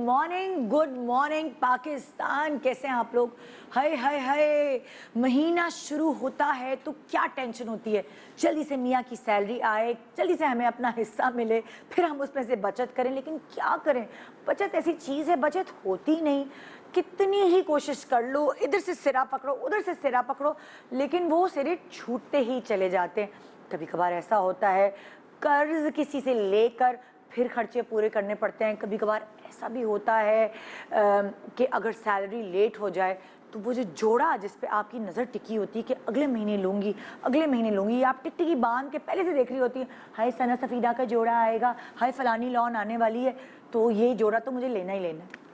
Morning Pakistan. कैसे हैं आप लोग? हाय हाय हाय, महीना शुरू होता है तो क्या टेंशन होती है। जल्दी से मियाँ की सैलरी आए, जल्दी से हमें अपना हिस्सा मिले, फिर हम उसमें से बचत करें। लेकिन क्या करें, बचत ऐसी चीज़ है, बचत होती नहीं। कितनी ही कोशिश कर लो, इधर से सिरा पकड़ो, उधर से सिरा पकड़ो, लेकिन वो सिरे छूटते ही चले जाते हैं। कभी कभार ऐसा होता है कर्ज किसी से लेकर फिर खर्चे पूरे करने पड़ते हैं। कभी कभार ऐसा भी होता है कि अगर सैलरी लेट हो जाए तो वो जो जोड़ा जिस पे आपकी नज़र टिकी होती है कि अगले महीने लूँगी, अगले महीने लूँगी, आप टिकटिकी बांध के पहले से देख रही होती है, हाय सना सफ़ीदा का जोड़ा आएगा, हाय फलानी लॉन आने वाली है, तो ये जोड़ा तो मुझे लेना ही लेना है।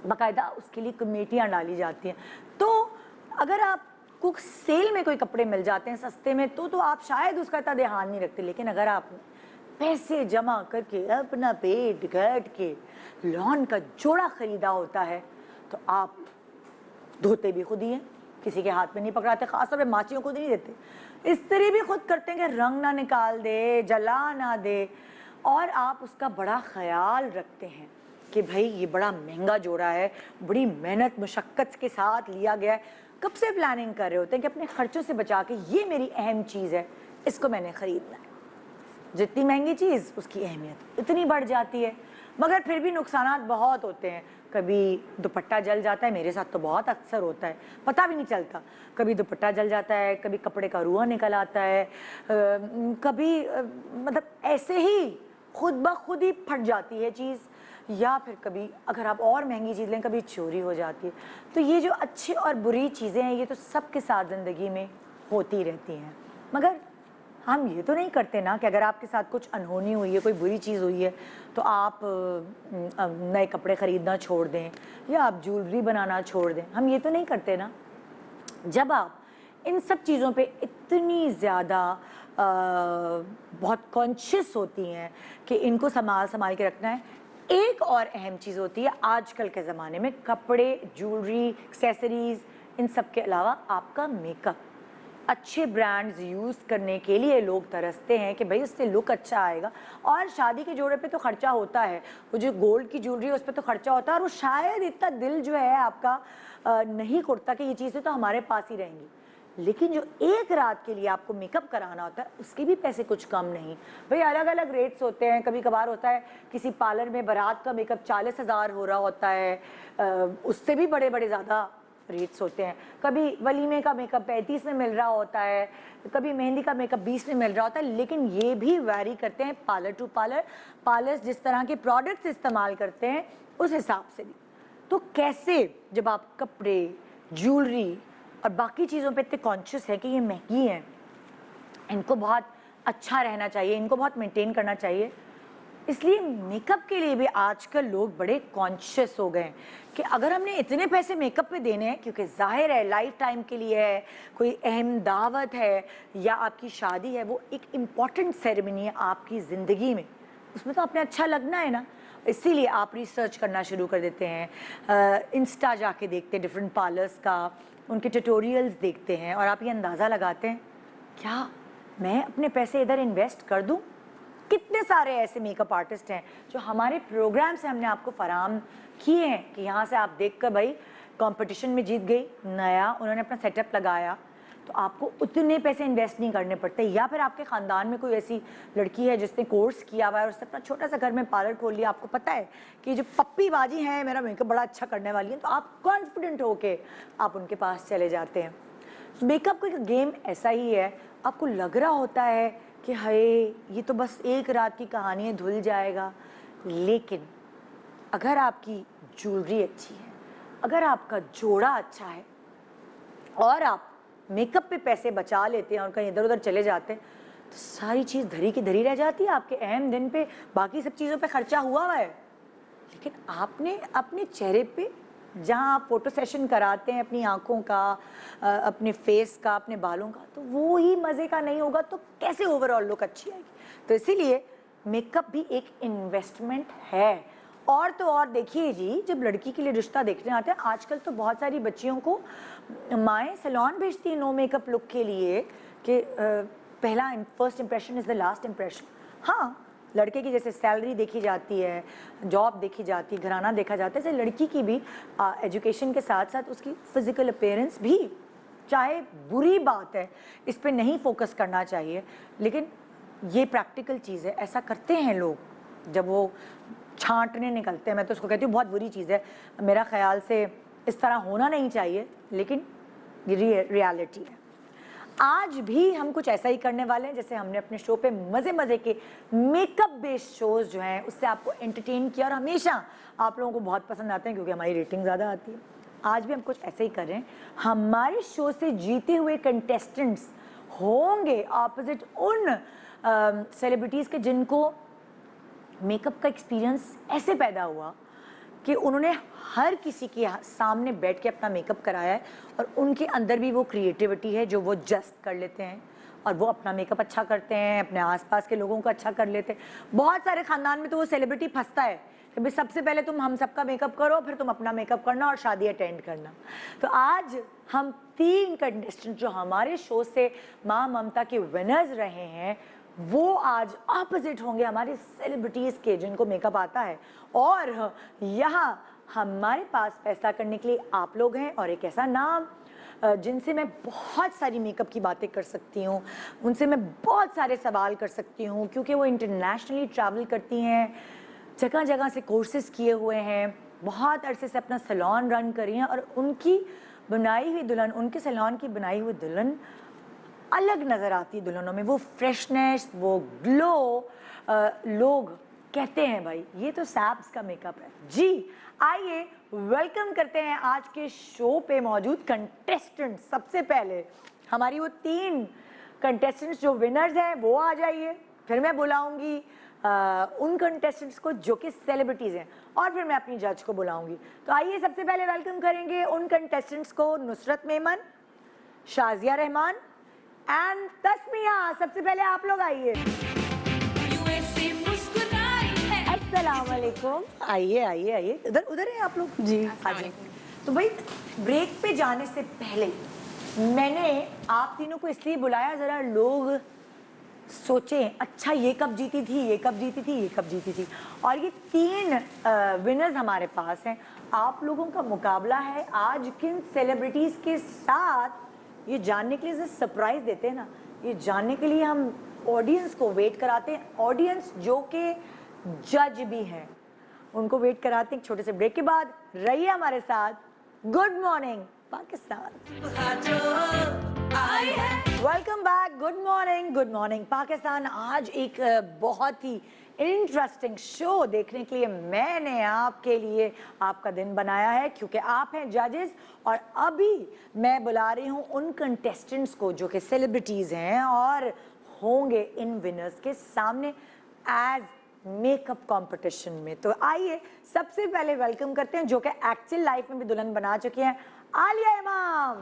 बाकायदा उसके लिए कमेटियाँ डाली जाती हैं। तो अगर आपको सेल में कोई कपड़े मिल जाते हैं सस्ते में तो आप शायद उसका इतना ध्यान नहीं रखते। लेकिन अगर आप पैसे जमा करके अपना पेट काट के लॉन का जोड़ा खरीदा होता है तो आप धोते भी खुद ही हैं, किसी के हाथ में नहीं पकड़ाते, खासतौर पे माचियों को नहीं देते, इस्त्री भी खुद करते हैं कि रंग ना निकाल दे, जला ना दे, और आप उसका बड़ा ख्याल रखते हैं कि भाई ये बड़ा महंगा जोड़ा है, बड़ी मेहनत मुशक्कत के साथ लिया गया है। कब से प्लानिंग कर रहे होते हैं कि अपने खर्चों से बचा के ये मेरी अहम चीज़ है, इसको मैंने ख़रीदना है। जितनी महंगी चीज़ उसकी अहमियत इतनी बढ़ जाती है, मगर फिर भी नुकसानात बहुत होते हैं। कभी दुपट्टा जल जाता है, मेरे साथ तो बहुत अक्सर होता है, पता भी नहीं चलता। कभी दुपट्टा जल जाता है, कभी कपड़े का रुआ निकल आता है, कभी मतलब ऐसे ही खुद ब खुद ही फट जाती है चीज़, या फिर कभी अगर आप और महंगी चीज़ लें कभी चोरी हो जाती है। तो ये जो अच्छी और बुरी चीज़ें हैं ये तो सबके साथ ज़िंदगी में होती रहती हैं, मगर हम ये तो नहीं करते ना कि अगर आपके साथ कुछ अनहोनी हुई है, कोई बुरी चीज़ हुई है तो आप नए कपड़े ख़रीदना छोड़ दें या आप ज्वेलरी बनाना छोड़ दें। हम ये तो नहीं करते ना। जब आप इन सब चीज़ों पे इतनी ज़्यादा बहुत कॉन्शियस होती हैं कि इनको संभाल के रखना है, एक और अहम चीज़ होती है आजकल के ज़माने में, कपड़े, ज्वेलरी, एक्सेसरीज़, इन सब के अलावा आपका मेकअप। अच्छे ब्रांड्स यूज़ करने के लिए लोग तरसते हैं कि भाई उससे लुक अच्छा आएगा, और शादी के जोड़े पे तो खर्चा होता है, वो जो गोल्ड की ज्वेलरी है उस पर तो खर्चा होता है, और वो शायद इतना दिल जो है आपका नहीं करता कि ये चीज़ें तो हमारे पास ही रहेंगी। लेकिन जो एक रात के लिए आपको मेकअप कराना होता है उसके भी पैसे कुछ कम नहीं भाई, अलग अलग रेट्स होते हैं। कभी कभार होता है किसी पार्लर में बारात का मेकअप 40,000 हो रहा होता है, उससे भी बड़े बड़े ज़्यादा रेट्स होते हैं। कभी वलीमे का मेकअप 35 में मिल रहा होता है, कभी मेहंदी का मेकअप 20 में मिल रहा होता है। लेकिन ये भी वैरी करते हैं पार्लर टू पार्लर, पार्लर्स जिस तरह के प्रोडक्ट्स इस्तेमाल करते हैं उस हिसाब से भी। तो कैसे जब आप कपड़े, ज्वेलरी और बाकी चीज़ों पे इतने कॉन्शियस है कि ये महंगी हैं, इनको बहुत अच्छा रहना चाहिए, इनको बहुत मेंटेन करना चाहिए, इसलिए मेकअप के लिए भी आजकल लोग बड़े कॉन्शियस हो गए हैं कि अगर हमने इतने पैसे मेकअप पे देने हैं, क्योंकि जाहिर है लाइफ टाइम के लिए है, कोई अहम दावत है या आपकी शादी है, वो एक इम्पॉर्टेंट सेरेमनी है आपकी ज़िंदगी में, उसमें तो आपने अच्छा लगना है ना। इसीलिए आप रिसर्च करना शुरू कर देते हैं, इंस्टा जाके देखते हैं डिफरेंट पार्लर्स का, उनके ट्यूटोरियल्स देखते हैं, और आप ये अंदाज़ा लगाते हैं क्या मैं अपने पैसे इधर इन्वेस्ट कर दूँ। कितने सारे ऐसे मेकअप आर्टिस्ट हैं जो हमारे प्रोग्राम से हमने आपको फराहम किए हैं कि यहाँ से आप देखकर भाई कंपटीशन में जीत गई, नया उन्होंने अपना सेटअप लगाया, तो आपको उतने पैसे इन्वेस्ट नहीं करने पड़ते। या फिर आपके ख़ानदान में कोई ऐसी लड़की है जिसने कोर्स किया हुआ है और उसने अपना छोटा सा घर में पार्लर खोल लिया, आपको पता है कि जो पप्पी बाजी हैं मेरा मेकअप बड़ा अच्छा करने वाली है, तो आप कॉन्फिडेंट होके आप उनके पास चले जाते हैं। मेकअप का गेम ऐसा ही है, आपको लग रहा होता है कि हाय ये तो बस एक रात की कहानी है, धुल जाएगा, लेकिन अगर आपकी ज्वेलरी अच्छी है, अगर आपका जोड़ा अच्छा है और आप मेकअप पे पैसे बचा लेते हैं और कहीं इधर उधर चले जाते हैं, तो सारी चीज़ धरी की धरी रह जाती है। आपके अहम दिन पे बाकी सब चीज़ों पे खर्चा हुआ है, लेकिन आपने अपने चेहरे पे जहाँ आप फोटो सेशन कराते हैं अपनी आँखों का, अपने फेस का, अपने बालों का, तो वो ही मज़े का नहीं होगा तो कैसे ओवरऑल लुक अच्छी आएगी। तो इसीलिए मेकअप भी एक इन्वेस्टमेंट है। और तो और देखिए जी, जब लड़की के लिए रिश्ता देखने आते हैं आजकल तो बहुत सारी बच्चियों को माएँ सैलून भेजती हैं नो मेकअप लुक के लिए कि पहला first impression is the last impression. हाँ, लड़के की जैसे सैलरी देखी जाती है, जॉब देखी जाती है, घराना देखा जाता है, जैसे लड़की की भी एजुकेशन के साथ साथ उसकी फिजिकल अपीयरेंस भी, चाहे बुरी बात है, इस पे नहीं फोकस करना चाहिए, लेकिन ये प्रैक्टिकल चीज़ है, ऐसा करते हैं लोग जब वो छांटने निकलते हैं। मैं तो उसको कहती हूँ बहुत बुरी चीज़ है, मेरा ख्याल से इस तरह होना नहीं चाहिए, लेकिन ये रियलिटी है। आज भी हम कुछ ऐसा ही करने वाले हैं जैसे हमने अपने शो पे मज़े मज़े के मेकअप बेस्ड शोज़ जो हैं उससे आपको एंटरटेन किया और हमेशा आप लोगों को बहुत पसंद आते हैं क्योंकि हमारी रेटिंग ज़्यादा आती है। आज भी हम कुछ ऐसे ही कर रहे हैं। हमारे शो से जीते हुए कंटेस्टेंट्स होंगे ऑपोजिट उन सेलिब्रिटीज़ के जिनको मेकअप का एक्सपीरियंस ऐसे पैदा हुआ कि उन्होंने हर किसी के सामने बैठ के अपना मेकअप कराया है और उनके अंदर भी वो क्रिएटिविटी है जो वो जस्ट कर लेते हैं और वो अपना मेकअप अच्छा करते हैं, अपने आसपास के लोगों को अच्छा कर लेते हैं। बहुत सारे खानदान में तो वो सेलिब्रिटी फंसता है कि भाई सबसे पहले तुम हम सबका मेकअप करो, फिर तुम अपना मेकअप करना और शादी अटेंड करना। तो आज हम 3 कंटेस्टेंट जो हमारे शो से माँ ममता के विनर्स रहे हैं वो आज ऑपोजिट होंगे हमारे सेलिब्रिटीज़ के जिनको मेकअप आता है। और यहाँ हमारे पास फैसला करने के लिए आप लोग हैं और एक ऐसा नाम जिनसे मैं बहुत सारी मेकअप की बातें कर सकती हूँ, उनसे मैं बहुत सारे सवाल कर सकती हूँ क्योंकि वो इंटरनेशनली ट्रैवल करती हैं, जगह जगह से कोर्सेज किए हुए हैं, बहुत अरसे से अपना सैलून रन करी हैं और उनकी बनाई हुई दुल्हन, उनके सैलून की बनाई हुई दुल्हन अलग नज़र आती है दुल्हनों में, वो फ्रेशनेस, वो ग्लो। लोग कहते हैं भाई ये तो सैब्स का मेकअप है। जी आइए वेलकम करते हैं आज के शो पे मौजूद कंटेस्टेंट। सबसे पहले हमारी वो 3 कंटेस्टेंट्स जो विनर्स हैं वो आ जाइए, फिर मैं बुलाऊंगी उन कंटेस्टेंट्स को जो कि सेलिब्रिटीज़ हैं और फिर मैं अपनी जज को बुलाऊंगी। तो आइए सबसे पहले वेलकम करेंगे उन कंटेस्टेंट्स को, नुसरत मेमन, शाजिया रहमान एंड तस्मिया। सबसे पहले आप लोग आइए। अस्सलाम वालेकुम। आइए आइए आइए, उधर उधर है आप लोग जी। तो भाई ब्रेक पे जाने से पहले मैंने आप तीनों को इसलिए बुलाया जरा लोग सोचें अच्छा ये कब जीती थी, ये कब जीती थी, ये कब जीती थी। और ये 3 विनर्स हमारे पास हैं। आप लोगों का मुकाबला है आज किन सेलिब्रिटीज़ के साथ, ये जानने के लिए सरप्राइज देते हैं ना, ये जानने के लिए हम ऑडियंस को वेट कराते हैं। ऑडियंस जो कि जज भी हैं उनको वेट कराते हैं। छोटे से ब्रेक के बाद रहिए हमारे साथ। Good morning Pakistan, welcome back. Good morning Pakistan. आज एक बहुत ही इंटरेस्टिंग शो देखने के लिए मैंने आपके लिए आपका दिन बनाया है क्योंकि आप हैं जजेस और अभी मैं बुला रही हूँ उन कंटेस्टेंट्स को जो कि सेलिब्रिटीज़ हैं और होंगे इन विनर्स के सामने एज मेकअप कंपटीशन में। तो आइए सबसे पहले वेलकम करते हैं जो कि एक्चुअल लाइफ में भी दुल्हन बना चुकी हैं, आलिया इमाम।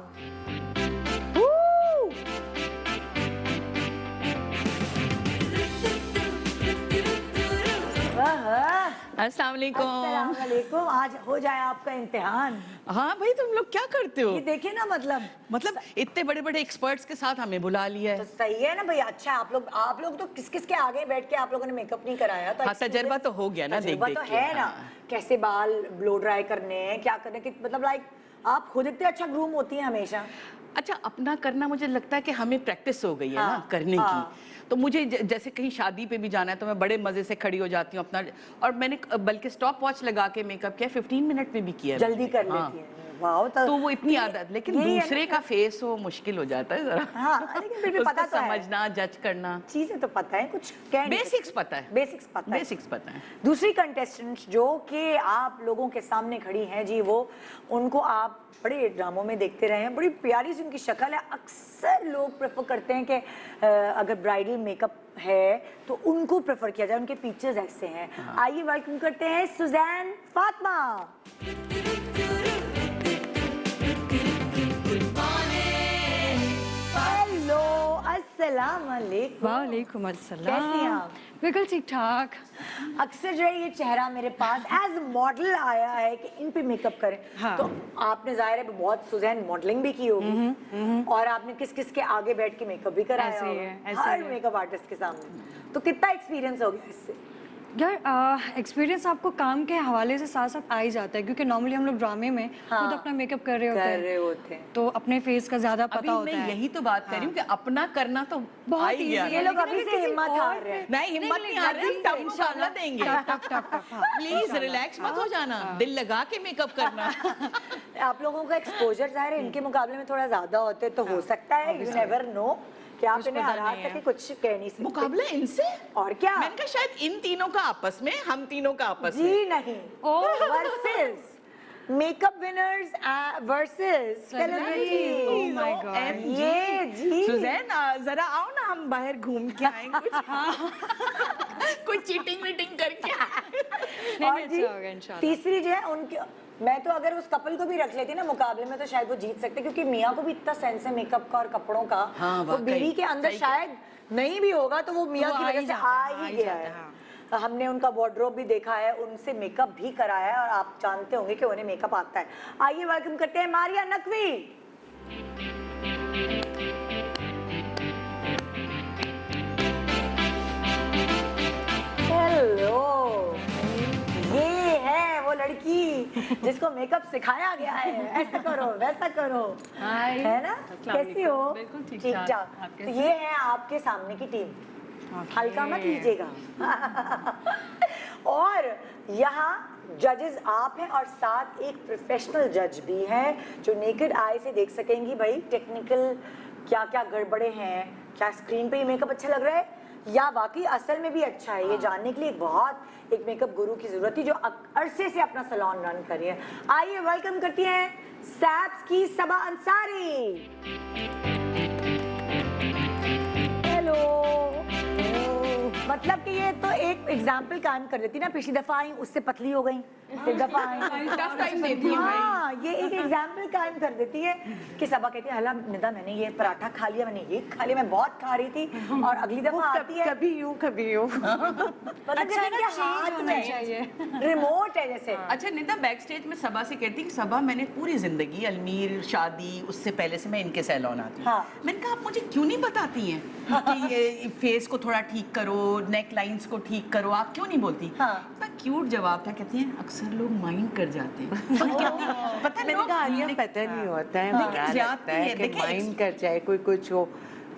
अस्सलाम वालेकुम। आज हो जाए आपका इम्तिहान। हाँ भाई तुम लोग क्या करते हो? ये देखिए ना, मतलब इतने बड़े बड़े एक्सपर्ट्स के साथ हमें बुला लिया है। तो सही है ना भाई। अच्छा आप लोग तो किस किस के आगे बैठ के आप लोगों ने मेकअप नहीं कराया? तो हाँ तजर्बा तो हो गया ना, देख देख तो है ना, कैसे बाल ब्लो ड्राई करने हैं, क्या करने के, मतलब लाइक आप खुद इतने अच्छा ग्रूम होती हैं हमेशा। अच्छा अपना करना मुझे लगता है कि हमें प्रैक्टिस हो गई है ना करने की। तो मुझे जैसे कहीं शादी पे भी जाना है तो मैं बड़े मजे से खड़ी हो जाती हूँ अपना, और मैंने बल्कि स्टॉप वॉच लगा के मेकअप किया, 15 मिनट में भी किया, जल्दी कर लेती है। वाओ, तो वो इतनी आदत, लेकिन दूसरे का फेस हो मुश्किल हो जाता है जरा। हाँ, लेकिन फिर भी पता तो समझना, जज करना, चीजें तो पता है, कुछ बेसिक्स पता है, बेसिक्स पता है। दूसरी कंटेस्टेंट जो कि आप लोगों के सामने खड़ी हैं जी, वो उनको आप बड़े ड्रामों में देखते रहे हैं, बड़ी प्यारी सी उनकी शक्ल है। अक्सर लोग प्रेफर करते हैं कि अगर ब्राइडल मेकअप है तो उनको प्रेफर किया जाए, उनके फीचर्स ऐसे हैं। आइए वेलकम करते हैं सुजैन फातिमा। अस्सलाम वालेकुम। वालेकुम अस्सलाम। कैसी हैं आप? बिल्कुल ठीक ठाक। अक्सर जो है ये चेहरा मेरे पास एज मॉडल आया है कि इन पे मेकअप करें। हाँ। तो आपने जाहिर है बहुत सुजैन मॉडलिंग भी की होगी और आपने किस किस के आगे बैठ के मेकअप भी कराया होगा, हर मेकअप आर्टिस्ट के सामने। तो कितना एक्सपीरियंस हो गया इससे? यार एक्सपीरियंस आपको काम के हवाले से साथ साथ आ ही जाता है, क्योंकि नॉर्मली हम लोग ड्रामे में खुद अपना मेकअप कर रहे होते हैं, तो अपने फेस का ज्यादा अभी पता होता मैं है। यही तो बात कर रही हूँ कि अपना करना तो बहुत आ ही गया easy ना। ये लोग अभी से हिम्मत हार रहे हैं। नहीं हिम्मत नहीं हार रहे, टफ मुकाबला देंगे। प्लीज रिलैक्स मत हो जाना, दिल लगा के मेकअप करना। आप लोगों का एक्सपोजर ज़ाहिर है इनके मुकाबले में थोड़ा ज्यादा होते हैं, तो हो सकता है यू नेवर नो कि आप इन्हें हरा सके, कुछ कह नहीं सकते। मुकाबला इनसे? और क्या? मैंने कहा शायद इन तीनों का आपस में, हम तीनों का आपस में। जी नहीं, versus makeup winners versus celebrities. Oh my God. ये जी सुजैन जरा आओ ना, हम बाहर घूम के आए कुछ चीटिंग वीटिंग करके। और जी, अच्छा होगा इंशाल्लाह। तीसरी जो है उनकी, मैं तो अगर उस कपल को भी रख लेती ना मुकाबले में तो शायद वो जीत सकते, क्योंकि मियाँ को भी इतना सेंस है मेकअप का और कपड़ों का। हाँ, तो वाकई, बीवी के अंदर सही शायद नहीं भी होगा तो वो मियाँ वो की आ ही वजह से जाता आ है, आ ही ही गया जाता है, है। हमने उनका वार्डरोब भी देखा है, उनसे मेकअप भी कराया है, और आप जानते होंगे कि उन्हें मेकअप आता है। आइए वेलकम करते हैं मारिया नकवी। हेलो, ये है वो लड़की जिसको मेकअप सिखाया गया है, ऐसा करो वैसा करो, है ना? कैसी हो? बिल्कुल ठीक ठीक ठाक। ठाक। आप तो ये है आपके सामने की टीम, हल्का मत लीजिएगा। और यहाँ जजेस आप हैं और साथ एक प्रोफेशनल जज भी है जो नेकेड आई से देख सकेंगी भाई टेक्निकल क्या क्या गड़बड़े हैं, क्या स्क्रीन पे ही मेकअप अच्छा लग रहा है या वाकई असल में भी अच्छा है। ये जानने के लिए एक मेकअप गुरु की जरूरत थी जो अरसे से अपना सैलून रन कर रही है। आइए वेलकम करती हैं सैप्स की सबा अंसारी। हेलो। मतलब कि ये तो एक एग्जाम्पल कायम कर देती ना, पिछली दफा आई उससे पतली हो गई, एक दफा आई टफ टाइम देती है भाई। हाँ, ये एक एग्जाम्पल कायम कर देती है कि सबा कहती है अल्लाह निदा मैंने ये पराठा खा लिया, मैंने ये खा लिया, मैं बहुत खा रही थी, और अगली दफा आती है कभी यूं मतलब अच्छा है ना, इनके change हाथ होना में चाहिए। रिमोट है जैसे। अच्छा निदा बैक स्टेज में सबा से कहती कि सबा मैंने पूरी जिंदगी अजमेर शादी उससे पहले से मैं इनके सैलून आती हूँ। हाँ। मैंने कहा आप मुझे क्यों नहीं बताती हैं कि ये फेस को थोड़ा ठीक करो, नेक लाइंस को ठीक करो, आप क्यों नहीं बोलती? हाँ। इतना क्यूट जवाब था, कहती हैं अक्सर लोग माइंड कर जाते हैं। पता है मैंने लोग कहा आलिया पता नहीं होता है, हाँ, बुरा जाती लगता है है, कि देखिए, माइंड कर जाए कोई कुछ हो,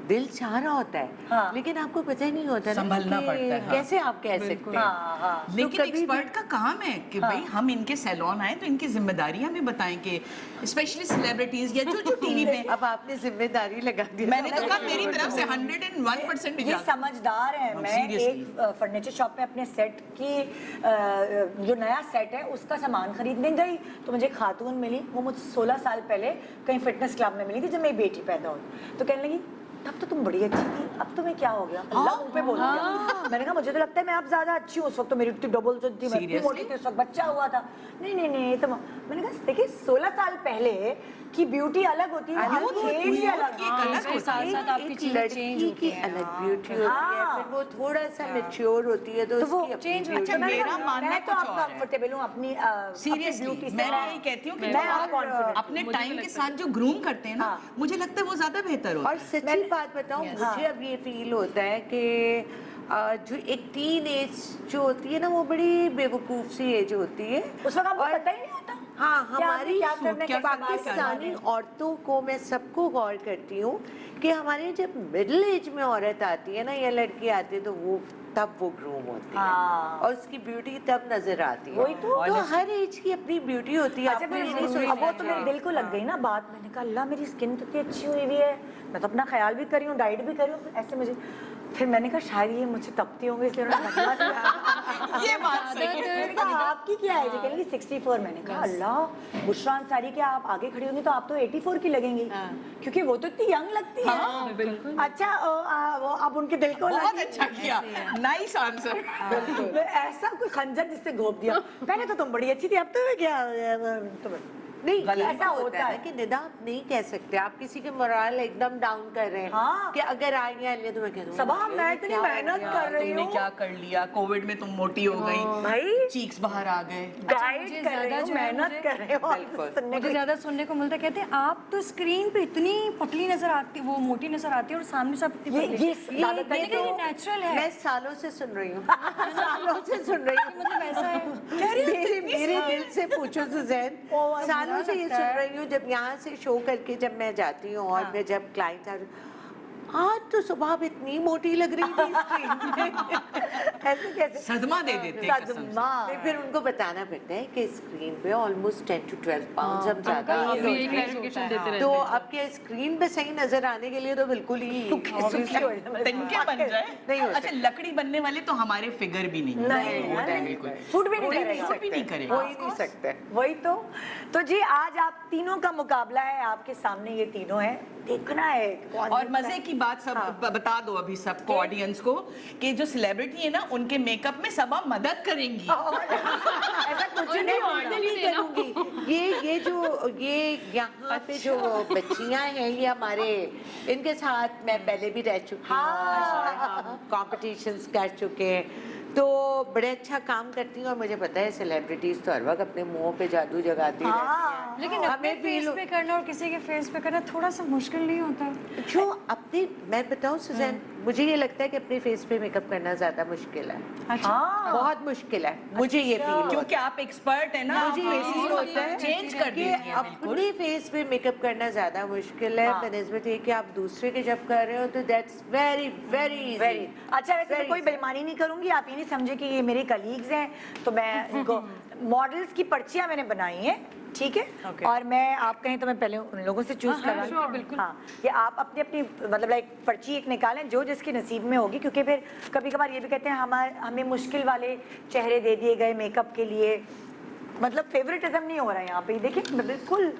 दिल चाह रहा होता है, हाँ। लेकिन आपको पता ही नहीं होता ना संभलना कि पड़ता है, हाँ। कैसे आप कह सकते हैं। हाँ हाँ लेकिन कभी भी- एक्सपर्ट का काम है कि भाई हम इनके सैलून आए तो इनकी जिम्मेदारी हमें बताएं कि स्पेशली सेलिब्रिटीज या जो टीवी पे। अब आपने जिम्मेदारी लगा दी। मैंने तो कहा मेरी तरफ से 101% ये इजाजत। समझदार है। हाँ, मैं seriously। एक फर्नीचर शॉप में अपने सेट की जो नया सेट है उसका सामान खरीदने गई तो मुझे एक खातून मिली, वो मुझसे 16 साल पहले कहीं फिटनेस क्लब में मिली थी जब मेरी बेटी पैदा हुई। तो कहने लगी तब तो तुम बड़ी अच्छी थी, अब तुम्हें क्या हो गया? अल्लाह मुंह पे बोल दिया। मैंने कहा मुझे तो लगता है मैं अब ज्यादा अच्छी हूँ, उस वक्त तो मेरी इतनी डबल थी, मैं इतनी मोटी थी, उस वक्त बच्चा हुआ था। नहीं नहीं नहीं तो मैंने कहा देखिए 16 साल पहले की ब्यूटी अलग होती है, हाँ, age भी अलग एक अलग उसके साथ साथ आपकी एक चीजें चेंज लड़की होती की हैं। अलग ब्यूटी होती है, हाँ। फिर वो थोड़ा सा मैच्योर होती है तो वो उसकी अपनी change beauty अच्छा, है। मेरा मानना मैं तो कुछ अब और है। कंफर्टेबल हूँ अपनी सीरियसली ब्यूटी से। मैं यही कहती हूँ कि मैं जो अब आप confident अपने टाइम के साथ जो ग्रूम करते हैं ना, हाँ। मुझे लगता है वो ज्यादा बेहतर होता और है। सच्ची बात बताऊं, मुझे अब ये फील होता है कि जो एक टीन एज जो होती है ना वो बड़ी बेवकूफ सी एज होती है। उस वक्त आपको और- पता ही नहीं होता हाँ, क्या हमारी क्या करना है, क्या कैसे बात पाकिस्तानी करना है। औरतों को मैं सबको गौर करती हूँ कि हमारे जब मिडिल एज में औरत आती है ना या लड़की आती है तो वो तब वो ग्रूम होती हाँ। है और उसकी ब्यूटी तब नजर आती है। वही तो। हर एज की अपनी ब्यूटी होती है। अच्छा आपको फिर ये नहीं अब सोचना वो तो मेरे चाहिए। दिल को लग गई ना बात। मैंने कहा अल्लाह मेरी स्किन तो इतनी अच्छी हुई हुई है, मैं तो अपना ख्याल भी कर रही हूँ, डाइट भी कर रही हूँ, ऐसे मुझे फिर मैंने कहा शायद ये मुझसे तपती होंगी इसलिए उन्होंने बदला दिया। ये बात सही है। मैंने कहा आपकी क्या है? जी कहेंगी 64। मैंने कहा अल्लाह बुशरा अंसारी क्या आप आगे खड़ी होंगी तो आप तो 84 की लगेंगी, क्योंकि वो तो इतनी यंग लगती है। हाँ, बिल्कुल। अच्छा वो अब उनके दिल को बहुत लगी। अच्छा किया, नाइस आंसर। मैं ऐसा कोई खंजर जिससे घोप दिया। पहले तो तुम बड़ी अच्छी थी, अब तो क्या तो नहीं गलत ऐसा होता होता है है। कि निदा आप नहीं कह सकते, आप किसी के मोरल एकदम डाउन कर रहे हैं हाँ। कि अगर आएंगे आलिया तो मैं कह दूंगी सबा मैं इतनी मेहनत कर रही तुमने हूँ, क्या कर लिया, कोविड में तुम मोटी हो गई, भाई चीक्स बाहर आ गए। डाइट मुझे कर रही ज्यादा हूँ, जो है मेहनत मुझे- कर रही हूँ, और बिल्कुल। सुनने मुझे को ज्यादा सुनने को मिलता है, कहते हैं आप तो स्क्रीन पे इतनी पतली नजर आती, वो मोटी नजर आती है और सामने से आप इतनी ये पतली। ज्यादातर लेकिन ये नेचुरल है। मैं सालों से सुन रही हूँ सालों से सुन रही हूँ, मतलब ऐसा है। मेरे दिल से पूछो सुजैन, सालों से ये सुन रही हूँ। जब यहाँ से शो करके जब मैं जाती हूँ और फिर जब क्लाइंट आ आज तो सुबह आप इतनी मोटी लग रही थी स्क्रीन पे। ऐसे कैसे सदमा दे देते हैं कसम से। सदमा फिर उनको बताना पड़ता है कि स्क्रीन पे ऑलमोस्ट 10 to 12 पाउंड हम ज्यादा आप भी यही हैं। clarification देते रहते तो अब क्या स्क्रीन पे सही नजर आने के लिए तो बिल्कुल ही सुखी हो जाए, तिनके बन जाए। नहीं हो अच्छा, लकड़ी बनने वाले तो हमारे फिगर भी नहीं नहीं, होते हैं, नहीं। बिल्कुल फूड भी नहीं कोई करेगा। भी नहीं करेगा। हो ही नहीं सकते। वही तो जी आज आप तीनों का मुकाबला है, आपके सामने ये तीनों है, देखना है कौन और जीतता मजे है। की बात सब बता दो अभी सबको, ऑडियंस को, कि जो सेलिब्रिटी है ना उनके मेकअप में सब आप मदद करेंगी। ऐसा कुछ नहीं होना। नहीं करूंगी। ये यहाँ पे जो बच्चियां हैं ये हमारे, इनके साथ मैं पहले भी रह चुकी हूँ और हम कॉम्पिटिशन्स कर चुके हैं, तो बड़े अच्छा काम करती हूँ। और मुझे पता है सेलिब्रिटीज तो हर वक्त अपने मुंह पे जादू जगाती रहती हैं। लेकिन अपने फेस पे करना और किसी के फेस पे करना थोड़ा सा मुश्किल नहीं होता? जो अपने, मैं बताऊँ सुजैन, मुझे ये लगता है कि अपने फेस पे मेकअप करना ज्यादा मुश्किल है। हाँ बहुत मुश्किल है, मुझे ये फील होता क्योंकि आप एक्सपर्ट है ना, मुझे ये फील होता है चेंज कर कि देती हैं बिल्कुल। अपने फेस पे मेकअप करना ज्यादा मुश्किल है बनस्बत ये कि आप दूसरे के जब कर रहे हो तो दैट्स वेरी वेरी वेरी अच्छा। वैसे मैं कोई बेईमानी नहीं करूंगी, आप ये नहीं समझे कि ये मेरे कलीग्स हैं, तो मैं इनको मॉडल्स की पर्चियां मैंने बनाई हैं, ठीक है? और मैं आप कहें तो मैं पहले उन लोगों से चूज करूँ, बिल्कुल हाँ, कि आप अपनी अपनी मतलब लाइक पर्ची एक निकालें जो जिसके नसीब में होगी, क्योंकि फिर कभी कभार ये भी कहते हैं हमें मुश्किल वाले चेहरे दे दिए गए मेकअप के लिए, मतलब फेवरेटिज्म नहीं हो रहा है यहाँ पे। देखिए बिल्कुल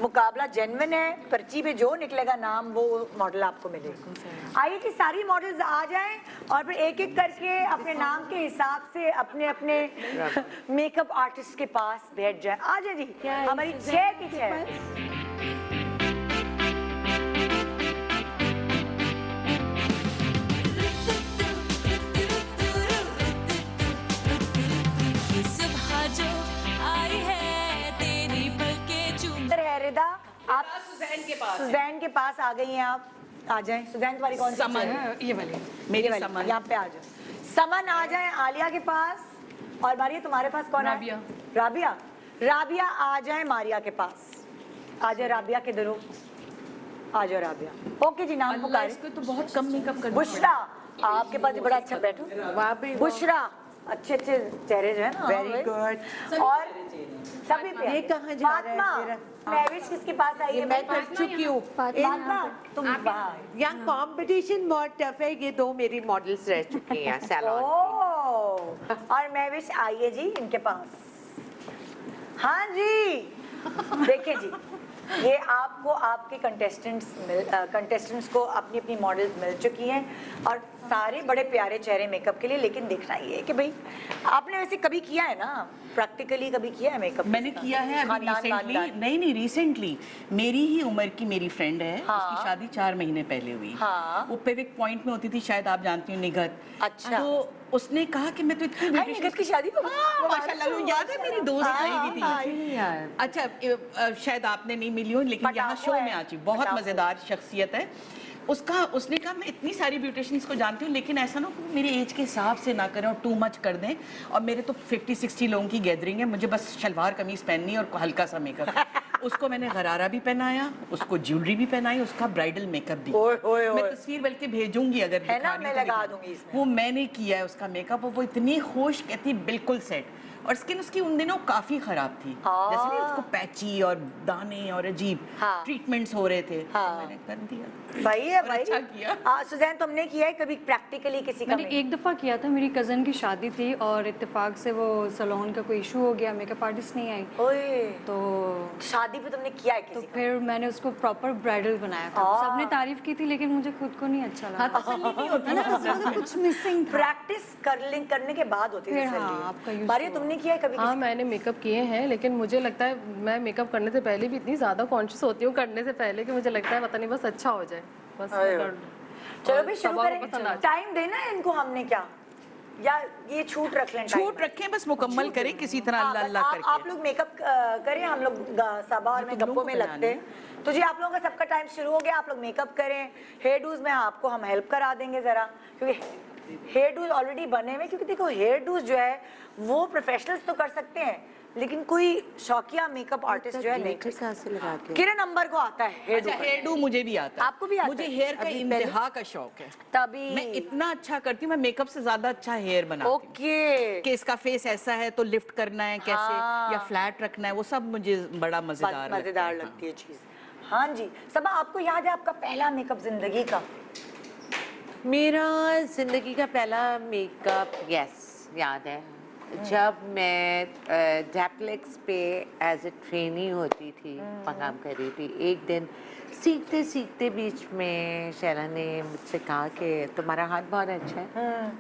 मुकाबला जेन्युइन है, पर्ची पे जो निकलेगा नाम वो मॉडल आपको मिलेगा। आइए कि सारी मॉडल्स आ जाएं और फिर एक एक करके अपने नाम के हिसाब से अपने अपने मेकअप आर्टिस्ट के पास बैठ जाए। आ जाए जी, हमारी 6 की 6। सुबह जो आई है तेरी पलकें चूम इधर है रिदा, आप सुजैन के पास है। सुजैन के पास आ गई हैं, आप आ जाएं। सुजैन तुम्हारी कौन सी समन। है? ये वाली मेरी वाली, समन। यहाँ पे आ जाओ। समन आ जाए आलिया के पास, और मारिया तुम्हारे पास कौन है? राबिया। राबिया, राबिया आ जाए मारिया के पास। आ जाए राबिया के दरो, आ जाओ राबिया। ओके जी, नाम अल्लाह, पुकारे। इसको तो बहुत कम मेकअप करना बुशरा, आपके पास भी बड़ा अच्छा, बैठो। वहाँ पे बुशरा, अच्छे अच्छे चेहरे जो है ना, वेरी गुड। और सभी पे ये कहाँ जा रहा है फातिमा, मेरा? महविश किसके पास आई है? मैं कर चुकी हूँ। फातिमा, तुम वहाँ। यहाँ कंपटीशन बहुत टफ है, ये 2 मेरी मॉडल्स रह चुकी हैं सैलून। ओह, और महविश आइए जी इनके पास। हाँ जी, देखिए जी, ये आपको आपके कंटेस्टेंट्स को अपनी अपनी मॉडल्स मिल चुकी हैं और सारे बड़े प्यारे चेहरे मेकअप के लिए। लेकिन देखना ये है कि भाई आपने वैसे कभी किया है ना, प्रैक्टिकली कभी किया है मेकअप? मैंने किया है अभी खानदान रिसेंटली, वानदान। नहीं रिसेंटली, मेरी ही उम्र की मेरी फ्रेंड है, हाँ। उसकी शादी 4 महीने पहले हुई। हाँ। वो पिविक पॉइंट में होती थी, शायद आप जानती हो, निगत। अच्छा। तो उसने कहा कि मैं तो इतनी हाँ, beautician- निगत की शादी को हाँ, माशाल्लाह, वो याद है, मेरी दोस्त हाँ, आई भी हाँ, थी। अच्छा, शायद आपने नहीं मिली हो, लेकिन यहाँ पटाखो शो है, में आची, बहुत पटाखो। मजेदार शख्सियत है। उसने कहा मैं इतनी सारी ब्यूटिशियंस को जानती हूँ, लेकिन ऐसा ना हो मेरी एज के हिसाब से ना करें और टू मच कर दें। और मेरे तो 50-60 लोगों की गैदरिंग है, मुझे बस शलवार कमीज पहननी और हल्का सा मेकअप। उसको मैंने गरारा भी पहनाया, उसको ज्वेलरी भी पहनाई, उसका ब्राइडल मेकअप भी। ओए, ओए, ओए। मैं तस्वीर बल्कि भेजूंगी, अगर है ना, दिखानी मैं तो लगा दिखा। दूंगी इसमें। वो मैंने किया है उसका मेकअप, और वो इतनी खुश, कहती बिल्कुल सेट। और स्किन उसकी उन दिनों काफी खराब थी, जैसे नहीं उसको पैची और दाने और अजीब हाँ। ट्रीटमेंट्स हो रहे थे। हाँ। तो मैंने कर दिया। सही है और भाई। अच्छा किया। सुजैन, तुमने किया है कभी प्रैक्टिकली किसी का? मैंने एक दफ़ा किया था, मेरी कज़न की शादी थी और इत्तेफाक से वो सैलून का कोई इशू हो गया, मेकअप आर्टिस्ट नहीं आई, ओए, तो शादी पे तुमने किया है तो किसी का? फिर मैंने उसको प्रॉपर ब्राइडल बनाया था। हाँ। सबने तारीफ की थी लेकिन मुझे खुद को नहीं अच्छा लगा। तसल्ली नहीं होती है ना, उसमें तो कुछ मिसिंग था। प्रैक्टिस करने के बाद होती है फिर तसल्ली। हाँ, आपका use मारिया, हुआ। तुमने आपने किया है कभी? हाँ मैंने मेकअप किए हैं, लेकिन मुझे लगता है मैं मेकअप करने से पहले भी इतनी ज़्यादा कॉन्शियस होती हूँ करने से पहले कि मुझे लगता है पता नहीं बस अच्छा हो जाए, बस मैं कर लूँ। चलो और भी शुरू सबा को पसंद आ करें। टाइम देना है इनको हमने क्या, या ये छूट रख लें? छूट रखें, बस मुकम्मल करें किसी तरह हाँ, अल्लाह बस अल्लाह करके। आप लोग मेकअप करें, हम लोग सबा और मैं तुम लोगों गप्पों में को लगते हैं। तो जी आप लोगों का सबका टाइम शुरू हो गया, आप लोग मेकअप करें। हेयर डूज में आपको हम हेल्प करा देंगे जरा, क्योंकि हेयर डूज ऑलरेडी बने हुए, क्योंकि देखो हेयर डूज जो है वो प्रोफेशनल्स तो कर सकते हैं, लेकिन कोई शौकिया मेकअप आर्टिस्ट जो है नहीं कर कहाँ से लगा के? किरण नंबर को आता है हेयर अच्छा, हेयर डू मुझे भी आता है। आपको भी आता मुझे है? हेयर का इंतहा का शौक है। तभी मैं इतना अच्छा करती हूँ, मैं मेकअप से ज्यादा अच्छा हेयर बनाती हूँ। ओके, कि इसका फेस ऐसा है तो लिफ्ट करना है कैसे, हाँ। या फ्लैट रखना है, वो सब मुझे बड़ा मजेदार लगती है चीज। हाँ जी सबा, आपको याद है आपका पहला मेकअप जिंदगी का? मेरा जिंदगी का पहला मेकअप यस याद है, जब मैं डैप्लेक्स पे एज ए ट्रेनी होती थी, काम कर रही थी। एक दिन सीखते सीखते बीच में शैला ने मुझसे कहा कि तुम्हारा हाथ बहुत अच्छा है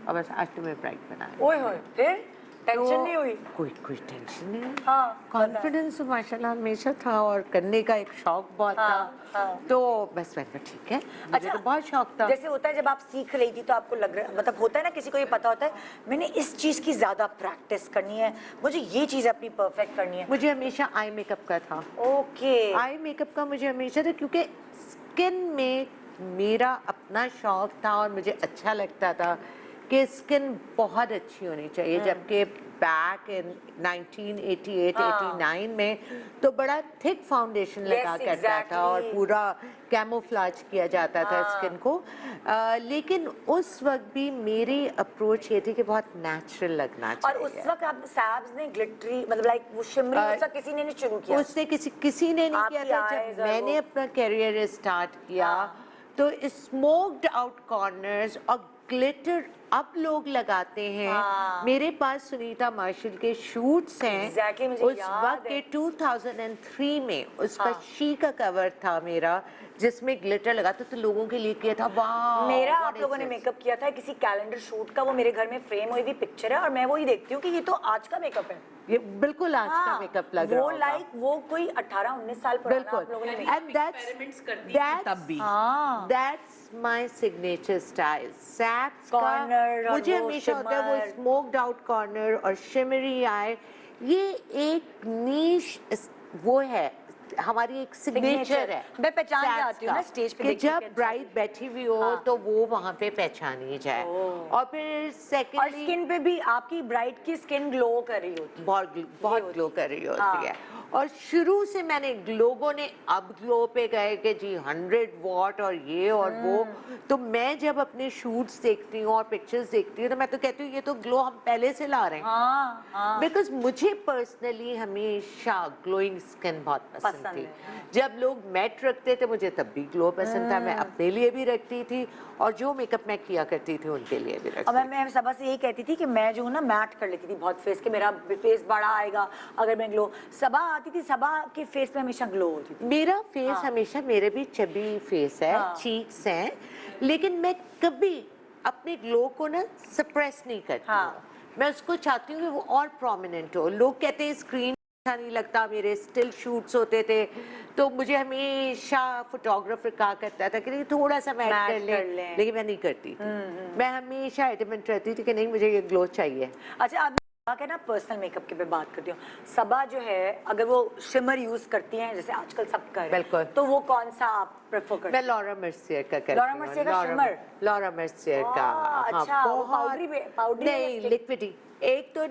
और बस आज तुम्हें ब्राइट बना है। ओए होए, फिर टेंशन नहीं हुई? कोई टेंशन नहीं। हाँ, कॉन्फिडेंस माशाल्लाह हमेशा था और करने का एक शौक बहुत था। तो बस मैंने ठीक है, मुझे तो बहुत शौक था। जैसे होता है जब आप सीख रही थी तो आपको लग रहा, मतलब होता है ना किसी को ये पता होता है मैंने इस चीज की ज्यादा प्रैक्टिस करनी है, मुझे ये चीज अपनी परफेक्ट करनी है। मुझे हमेशा आई मेकअप का था। ओके, आई मेकअप का मुझे हमेशा था, क्योंकि स्किन में मेरा अपना शौक था और मुझे अच्छा लगता था कि स्किन बहुत अच्छी होनी चाहिए। जबकि बैक इन 1988-89 में तो बड़ा थिक फाउंडेशन लगा करता था और पूरा कैमोफ्लाज किया जाता था स्किन को। लेकिन उस वक्त भी मेरी अप्रोच ये थी कि बहुत नेचुरल लगना चाहिए। और उस वक्त आप सैब्स ने ग्लिटरी, मतलब लाइक वो शिमरी, उसका किसी ने नहीं शुरू किया? उसने किसी ने नहीं किया था। जब मैंने अपना करियर स्टार्ट किया तो स्मोक्ड आउट कॉर्नर्स और ग्लिटर अब लोग लगाते हैं। मेरे पास सुनीता मार्शल के शूट्स हैं। उस वक्त के 2003 में उसका शी का कवर था मेरा, जिसमें ग्लिटर लगा था, तो लोगों के लिए किया था। वाह, मेरा आप लोगों ने मेकअप किया था किसी कैलेंडर शूट का, वो मेरे घर में फ्रेम हुई हुई पिक्चर है और मैं वही देखती हूँ कि ये तो आज का मेकअप है। ये बिल्कुल आज का मेकअप लग रहा वो होगा। लाइक वो कोई 18-19 साल पुराना आप लोगों ने एंड तब भी दैट्स माय सिग्नेचर स्टाइल। सैप्स कॉर्नर, मुझे हमेशा होता है वो स्मोक्ड आउट कॉर्नर और शिमरी आई, ये एक नीश वो है, हमारी एक सिग्नेचर है। मैं पहचान जाती हूँ ना स्टेज पे कि जब ब्राइड बैठी हुई हो तो वो वहाँ पे पहचानी जाए। और फिर और सेकंडली स्किन पे भी आपकी ब्राइड की स्किन ग्लो कर रही होती है, बहुत ग्लो कर रही होती है। और शुरू से मैंने, लोगों ने अब ग्लो पे गए कि जी 100 वॉट और ये और वो, तो मैं जब अपने शूट्स देखती हूँ और पिक्चर्स देखती हूँ तो मैं तो कहती हूँ ये तो ग्लो हम पहले से ला रहे हैं। बिकॉज मुझे पर्सनली हमेशा ग्लोइंग स्किन बहुत पसंद थी। जब लोग मैट रखते थे मुझे तब भी ग्लो पसंद था, मैं अपने लिए भी रखती थी और जो मेकअप मैं किया करती थी उनके लिए भी रखती थी। मैं सबा से यही कहती थी कि मैं जो हूँ ना मैट कर लेती थी बहुत फेस के, मेरा फेस बड़ा आएगा अगर मैं ग्लो। सबा आती थी, सबा के फेस पे हमेशा ग्लो होती थी। मेरा फेस हमेशा, मेरे भी चबी फेस है, चीक्स हैं, लेकिन मैं कभी अपने ग्लो को ना सप्रेस नहीं करती हूँ। मैं उसको चाहती हूँ कि वो और प्रोमिनेंट हो। लोग कहते हैं स्क्रीन अच्छा नहीं लगता, मेरे स्टिल शूट्स होते थे तो मुझे हमेशा फोटोग्राफर कहा करता था कि थोड़ा सा मैट कर ले, लेकिन मैं नहीं करती थी। मैं हमेशा एडमेंट रहती थी कि नहीं मुझे ये ग्लो चाहिए। अच्छा, अब के ना पर्सनल मेकअप की पे बात करती हूँ। सबा जो है अगर वो शिमर यूज करती हैं जैसे आजकल सब कर रहे हैं, तो वो कौन सा आप प्रेफर करते हैं? मैं लॉरा मर्सियर का करती हूँ। लॉरा मर्सियर का शिमर? लॉरा मर्सियर का। अच्छा, पाउडरी नहीं, लिक्विडी। एक तो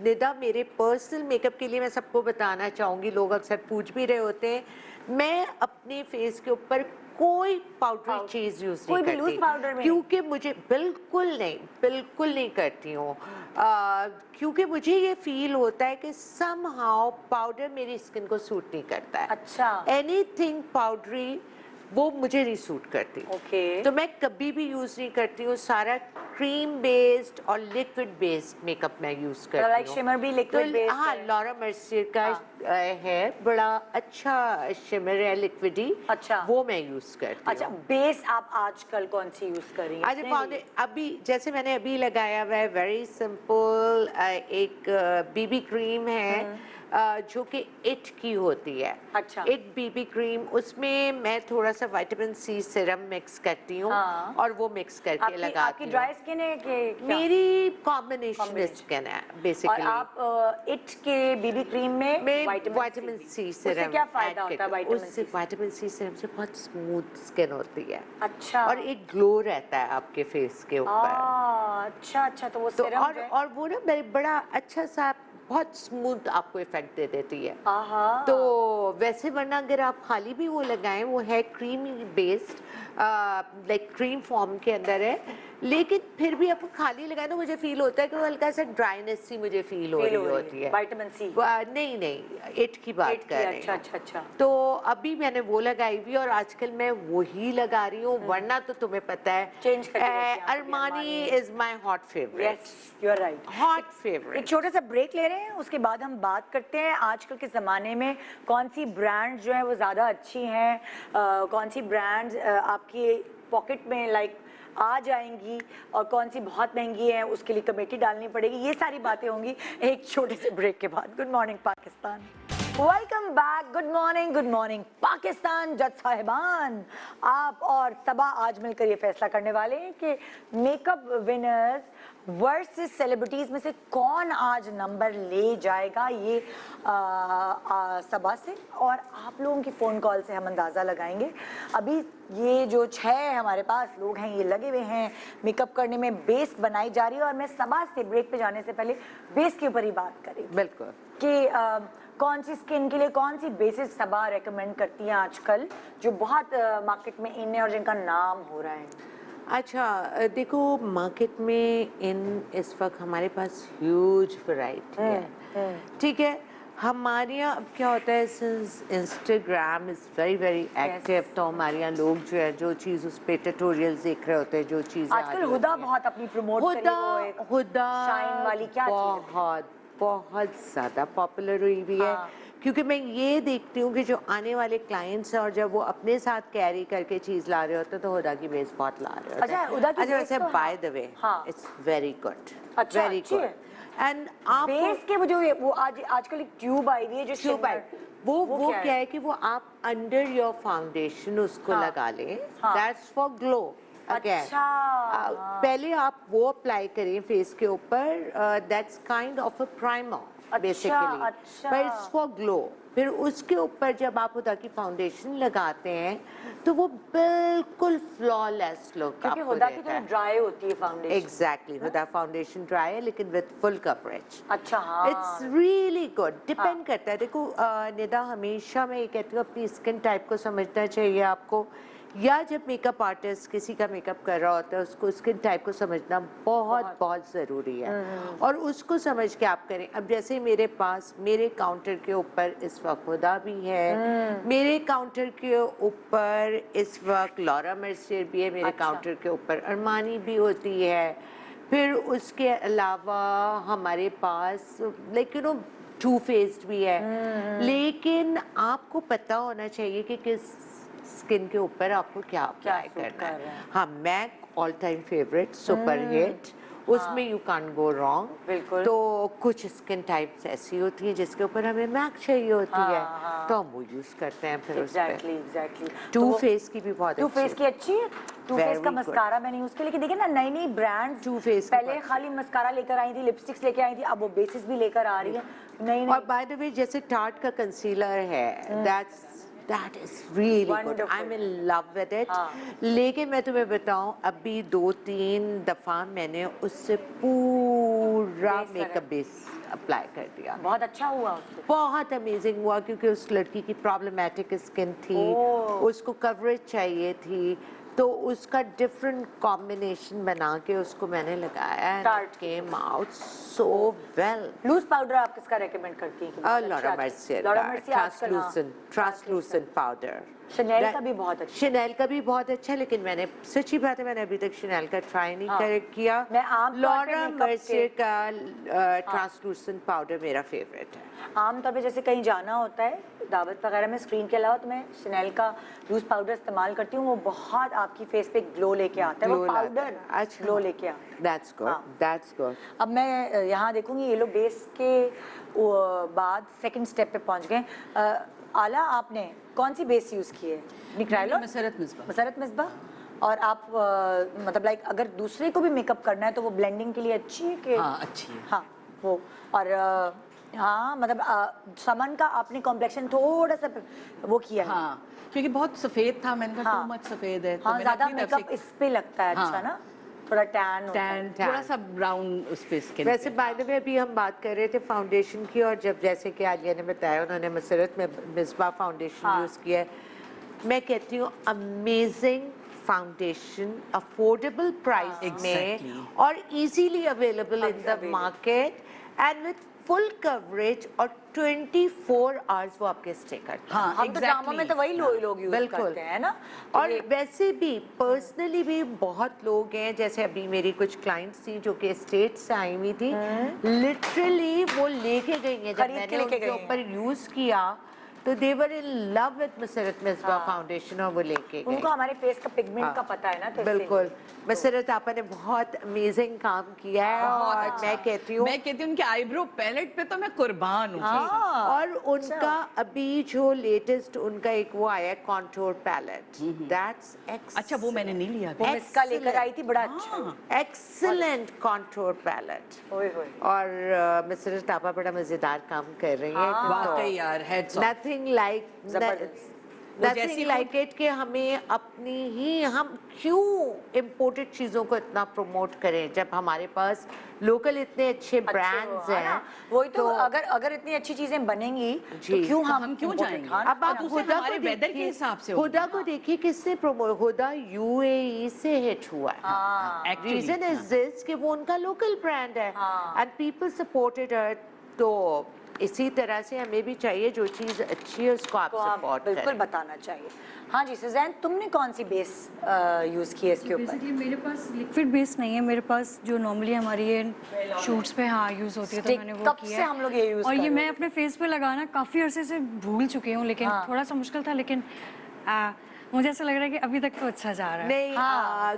निदा, मेरे पर्सनल मेकअप के लिए मैं सबको बताना चाहूंगी, लोग अक्सर पूछ भी रहे होते हैं, मैं अपने फेस के ऊपर कोई पाउडरी चीज यूज नहीं करती, क्योंकि मुझे बिल्कुल नहीं करती हूँ, क्योंकि मुझे ये फील होता है कि समहाउ पाउडर मेरी स्किन को सूट नहीं करता है। अच्छा, एनीथिंग पाउडरी वो मुझे नहीं सूट करती। ओके। तो मैं कभी भी यूज नहीं करती हूँ, सारा क्रीम बेस्ड और लिक्विड बेस्ड मेकअप मैं यूज करती लाइक हूँ। शिमर भी लिक्विड बेस्ड हाँ, लॉरा मर्सियर का है, बड़ा अच्छा शिमर है, लिक्विडी। अच्छा। वो मैं यूज करती हूँ। अच्छा, बेस आप आजकल कौन सी यूज कर रही हैं? आज अभी जैसे मैंने अभी लगाया हुआ है, वेरी सिंपल, एक बीबी क्रीम है जो कि इट की होती है। अच्छा। इट बीबी क्रीम, उसमें मैं थोड़ा सा विटामिन सी सीरम मिक्स करती हूँ। हाँ। और वो मिक्स करके लगाती आपकी हूँ। ड्राई स्किन है कि क्या? मेरी कॉम्बिनेशन स्किन है और बेसिकली। आप इट के बीबी क्रीम में विटामिन सी उससे सीरम क्या फायदा होता है विटामिन सी? उससे विटामिन सी सीरम से बहुत स्मूथ स्किन होती है। अच्छा। और एक ग्लो रहता है आपके फेस के ऊपर। अच्छा अच्छा, तो वो तो सीरम जो है और वो ना बड़ा अच्छा सा बहुत स्मूथ आपको इफेक्ट दे देती है। आहा। तो वैसे वरना अगर आप खाली भी वो लगाएं, वो है creamy based, like cream form के अंदर है, लेकिन फिर भी आपको खाली लगाए तो मुझे फील होता है कि वो हल्का सा ड्राइनेस सी मुझे फील हो रही होती है। Vitamin C? नहीं, इट की बात कर रही अच्छा हूँ। अच्छा अच्छा। तो अभी मैंने वो लगाई हुई और आजकल मैं वही लगा रही हूँ, वरना तो तुम्हें पता है चेंज कर Armani is my hot favourite. Yes, you are right. Hot favourite. एक छोटा सा ब्रेक ले रहे हैं, उसके बाद हम बात करते हैं आजकल के ज़माने में कौन सी ब्रांड जो है वो ज़्यादा अच्छी हैं, कौन सी ब्रांड्स आपकी पॉकेट में लाइक आ जाएंगी और कौन सी बहुत महंगी है, उसके लिए कमेटी डालनी पड़ेगी। ये सारी बातें होंगी एक छोटे से ब्रेक के बाद। Good morning Pakistan, welcome back. Good morning Pakistan. जज साहिबान, आप और सबा आज मिलकर ये फैसला करने वाले हैं कि मेकअप विनर्स वर्सेस सेलिब्रिटीज में से कौन आज नंबर ले जाएगा। ये सबा से और आप लोगों की फ़ोन कॉल से हम अंदाज़ा लगाएंगे। अभी ये जो 6 हमारे पास लोग हैं, ये लगे हुए हैं मेकअप करने में, बेस बनाई जा रही है। और मैं सबा से ब्रेक पे जाने से पहले बेस के ऊपर ही बात करेंगे। बिल्कुल। कि कौन सी स्किन के लिए कौन सी बेसिस सबा रेकमेंड करती हैं आजकल, जो बहुत मार्केट में इन है और जिनका नाम हो रहा है? अच्छा, देखो मार्केट में इस वक्त हमारे पास ह्यूज वैरायटी है। ठीक है, हमारे यहाँ अब क्या होता है, since Instagram is very very active, तो हमारे यहाँ लोग जो है जो चीज़ उस पर ट्यूटोरियल्स देख रहे होते हैं, जो चीज़ें आजकल हुदा बहुत अपनी प्रमोट कर रही है, वो एक हुदा शाइन वाली क्या चीज़ है? बहुत ज़्यादा पॉपुलर हुई भी है। क्योंकि मैं ये देखती हूँ कि जो आने वाले क्लाइंट्स हैं और जब वो अपने साथ कैरी करके चीज़ ला रहे होते हैं तो हुदा की बेस बहुत ला रहे होते हैं। अच्छा, हुदा की अच्छा, बेस वैसे तो by the way it's very good, अच्छा, वेरी अच्छी गुड। है। एंड आप बेस के वो आजकल एक ट्यूब आई हुई है जो ट्यूब shimmer, वो क्या है कि वो आप अंडर योर फाउंडेशन उसको लगा लें, दैट्स फॉर ग्लो। अच्छा। पहले आप वो अप्लाई करें फेस के ऊपर, that's kind of a primer basically, but it's for glow. फिर उसके ऊपर जब आप हुदा की फाउंडेशन लगाते हैं तो वो बिल्कुल फ्लॉलेस लुक क्योंकि आपको हुदा की देता तो है। ड्राई होती है फाउंडेशन। एग्जैक्टली, हुदा फाउंडेशन ड्राई है लेकिन विद फुल कवरेज। अच्छा, हाँ, इट्स रियली गुड। डिपेंड करता है। देखो निदा, हमेशा मैं ये कहती हूँ अपनी स्किन टाइप को समझना चाहिए आपको, या जब मेकअप आर्टिस्ट किसी का मेकअप कर रहा होता है उसको स्किन टाइप को समझना बहुत ज़रूरी है। और उसको समझ के आप करें। अब जैसे मेरे पास मेरे काउंटर के ऊपर इस वक्त हुदा भी है, मेरे काउंटर के ऊपर इस वक्त लॉरा मर्सियर भी है, मेरे काउंटर के ऊपर अरमानी भी होती है। फिर उसके अलावा हमारे पास like you know Too Faced भी है। लेकिन आपको पता होना चाहिए कि किस स्किन के ऊपर आपको क्या अप्लाई करना है। हाँ, MAC all time favourite, super hit, उसमें यू कांट गो रॉन्ग। बिल्कुल। तो कुछ स्किन टाइप्स ऐसी होती है जिसके ऊपर हमें मैक चाहिए होती है, तो हम वो यूज करते हैं फिर उस पे। एग्जैक्टली। टू फेस की भी बहुत टू फेस की अच्छी है। टू फेस का मस्कारा मैंने यूज किया, लेकिन देखिए ना नई ब्रांड्स टू फेस पहले खाली मस्कारा लेकर आई थी, लिपस्टिक्स लेकर आई थी, अब वो बेसिस भी लेकर आ रही है नई। और बाय द वे जैसे टार्ट का कंसीलर है, that is really good. I'm in love with it. लेकिन मैं तुम्हें बताऊं, अभी 2-3 दफा मैंने उससे पूरा मेकअप बेस अप्लाई कर दिया। बहुत अच्छा हुआ उससे। बहुत अमेजिंग हुआ, क्योंकि उस लड़की की प्रॉब्लमेटिक स्किन थी, उसको कवरेज चाहिए थी। तो उसका डिफरेंट कॉम्बिनेशन बना के उसको मैंने लगाया and it came out so well. Loose powder आप किसका रेकमेंड करती हैं? Laura Mercier translucent powder. Chanel का भी बहुत अच्छा। शनेल का भी बहुत अच्छा, लेकिन मैंने सच्ची बात है मैंने अभी तक शनेल का ट्राई नहीं किया। मैं आम लॉरा मर्सियर का ट्रांसलूसेंट पाउडर मेरा फेवरेट है। आमतौर पे जैसे कहीं जाना होता है दावत वगैरह में, स्क्रीन के अलावा तो मैं शनेल का लूज पाउडर इस्तेमाल करती हूँ। वो बहुत आपकी फेस पे ग्लो लेके आता है, वो पाउडर ग्लो लेके आता है। That's good, that's good. अब मैं यहाँ देखूंगी ये लोग बेस के बाद सेकंड स्टेप पे पहुँच गए। आला, आपने कौन सी बेस यूज़ की है? निक्राइलो, मसरत मिसबा। मसरत मिसबा। और आप मतलब लाइक अगर दूसरे को भी मेकअप करना है तो वो ब्लेंडिंग के लिए अच्छी है कि? हाँ अच्छी है। हाँ वो, और हाँ मतलब समन का आपने कॉम्प्लेक्शन थोड़ा सा वो किया है। हाँ क्योंकि बहुत सफेद था, मैंने कहा हाँ। टू मच सफेद है, तो हाँ मैंने ज़्यादा अपनी तरफ मेकअप इस पे लगता है अच्छा ना, थोड़ा टैन टैन थोड़ा सा ब्राउन उस पे स्किन। वैसे बाय द वे अभी हम बात कर रहे थे फाउंडेशन की, और जब जैसे कि आलिया ने बताया उन्होंने मसरत में मिसबा फाउंडेशन यूज़ किया है, मैं कहती हूँ अमेजिंग फाउंडेशन, अफोर्डेबल प्राइस में और easily available in the market and with full coverage, और 24 आवर्स वो आपके स्टे करते हैं। हाँ, हम तो ड्रामा में तो वही लोग यूज करते हैं ना। और वैसे भी पर्सनली भी बहुत लोग हैं, जैसे अभी मेरी कुछ क्लाइंट्स थी जो कि स्टेट से आई हुई थी, लिटरली वो लेके गई हैं, जब मैंने उनके ऊपर यूज किया तो they were in love with Masarrat Misbah foundation, और वो लेके गए। उनको हमारे फेस का पिगमेंट का पता है ना, तो बिल्कुल। मसरत आपा ने बहुत अमेजिंग काम किया है, और मैं कहती हूँ उनके आईब्रो पैलेट पे तो मैं कुर्बान हूँ। और उनका अभी जो लेटेस्ट उनका एक वो आया कॉन्टूर पैलेट, दैट्स अच्छा वो मैंने नहीं लिया वो इसका लेकर आई थी, बड़ा अच्छा एक्सीलेंट कॉन्टूर पैलेट। और मसरत आपा बड़ा मजेदार काम कर रही है। वाकई यार, heads of. Nothing like nothing like it कि हमें अपनी ही, हम क्यों इम्पोर्टेड चीज़ों को इतना प्रमोट करें जब हमारे पास लोकल इतने अच्छे ब्रांड्स हैं। वही तो अगर इतनी अच्छी चीजें बनेंगी तो क्यों हम क्यों जाएंगे? अब आप हुदा को वेदर के हिसाब से हुदा को देखिए किससे प्रमोट, हुदा यूएई से हिट हुआ है। रीजन इज दिस कि वो उनका लोकल ब्रांड है एंड पीपल सपोर्टेड हर। तो इसी तरह से हमें भी चाहिए जो चीज अच्छी है उसको आप सपोर्ट करें। बिल्कुल बताना चाहिए। हाँ जी सुजैन, तुमने कौन सी बेस यूज की है इसके ऊपर? बेसिकली मेरे पास लिक्विड बेस नहीं है, मेरे पास जो नॉर्मली हमारी ये शूट्स पे हाँ यूज होती है, तो मैंने वो किया है। हम लोग ये यूज और ये मैं अपने फेस पे लगाना काफी अरसे से भूल चुकी हूँ, लेकिन थोड़ा सा मुश्किल था, लेकिन मुझे ऐसा लग रहा है कि अभी तक तो अच्छा जा रहा है। नहीं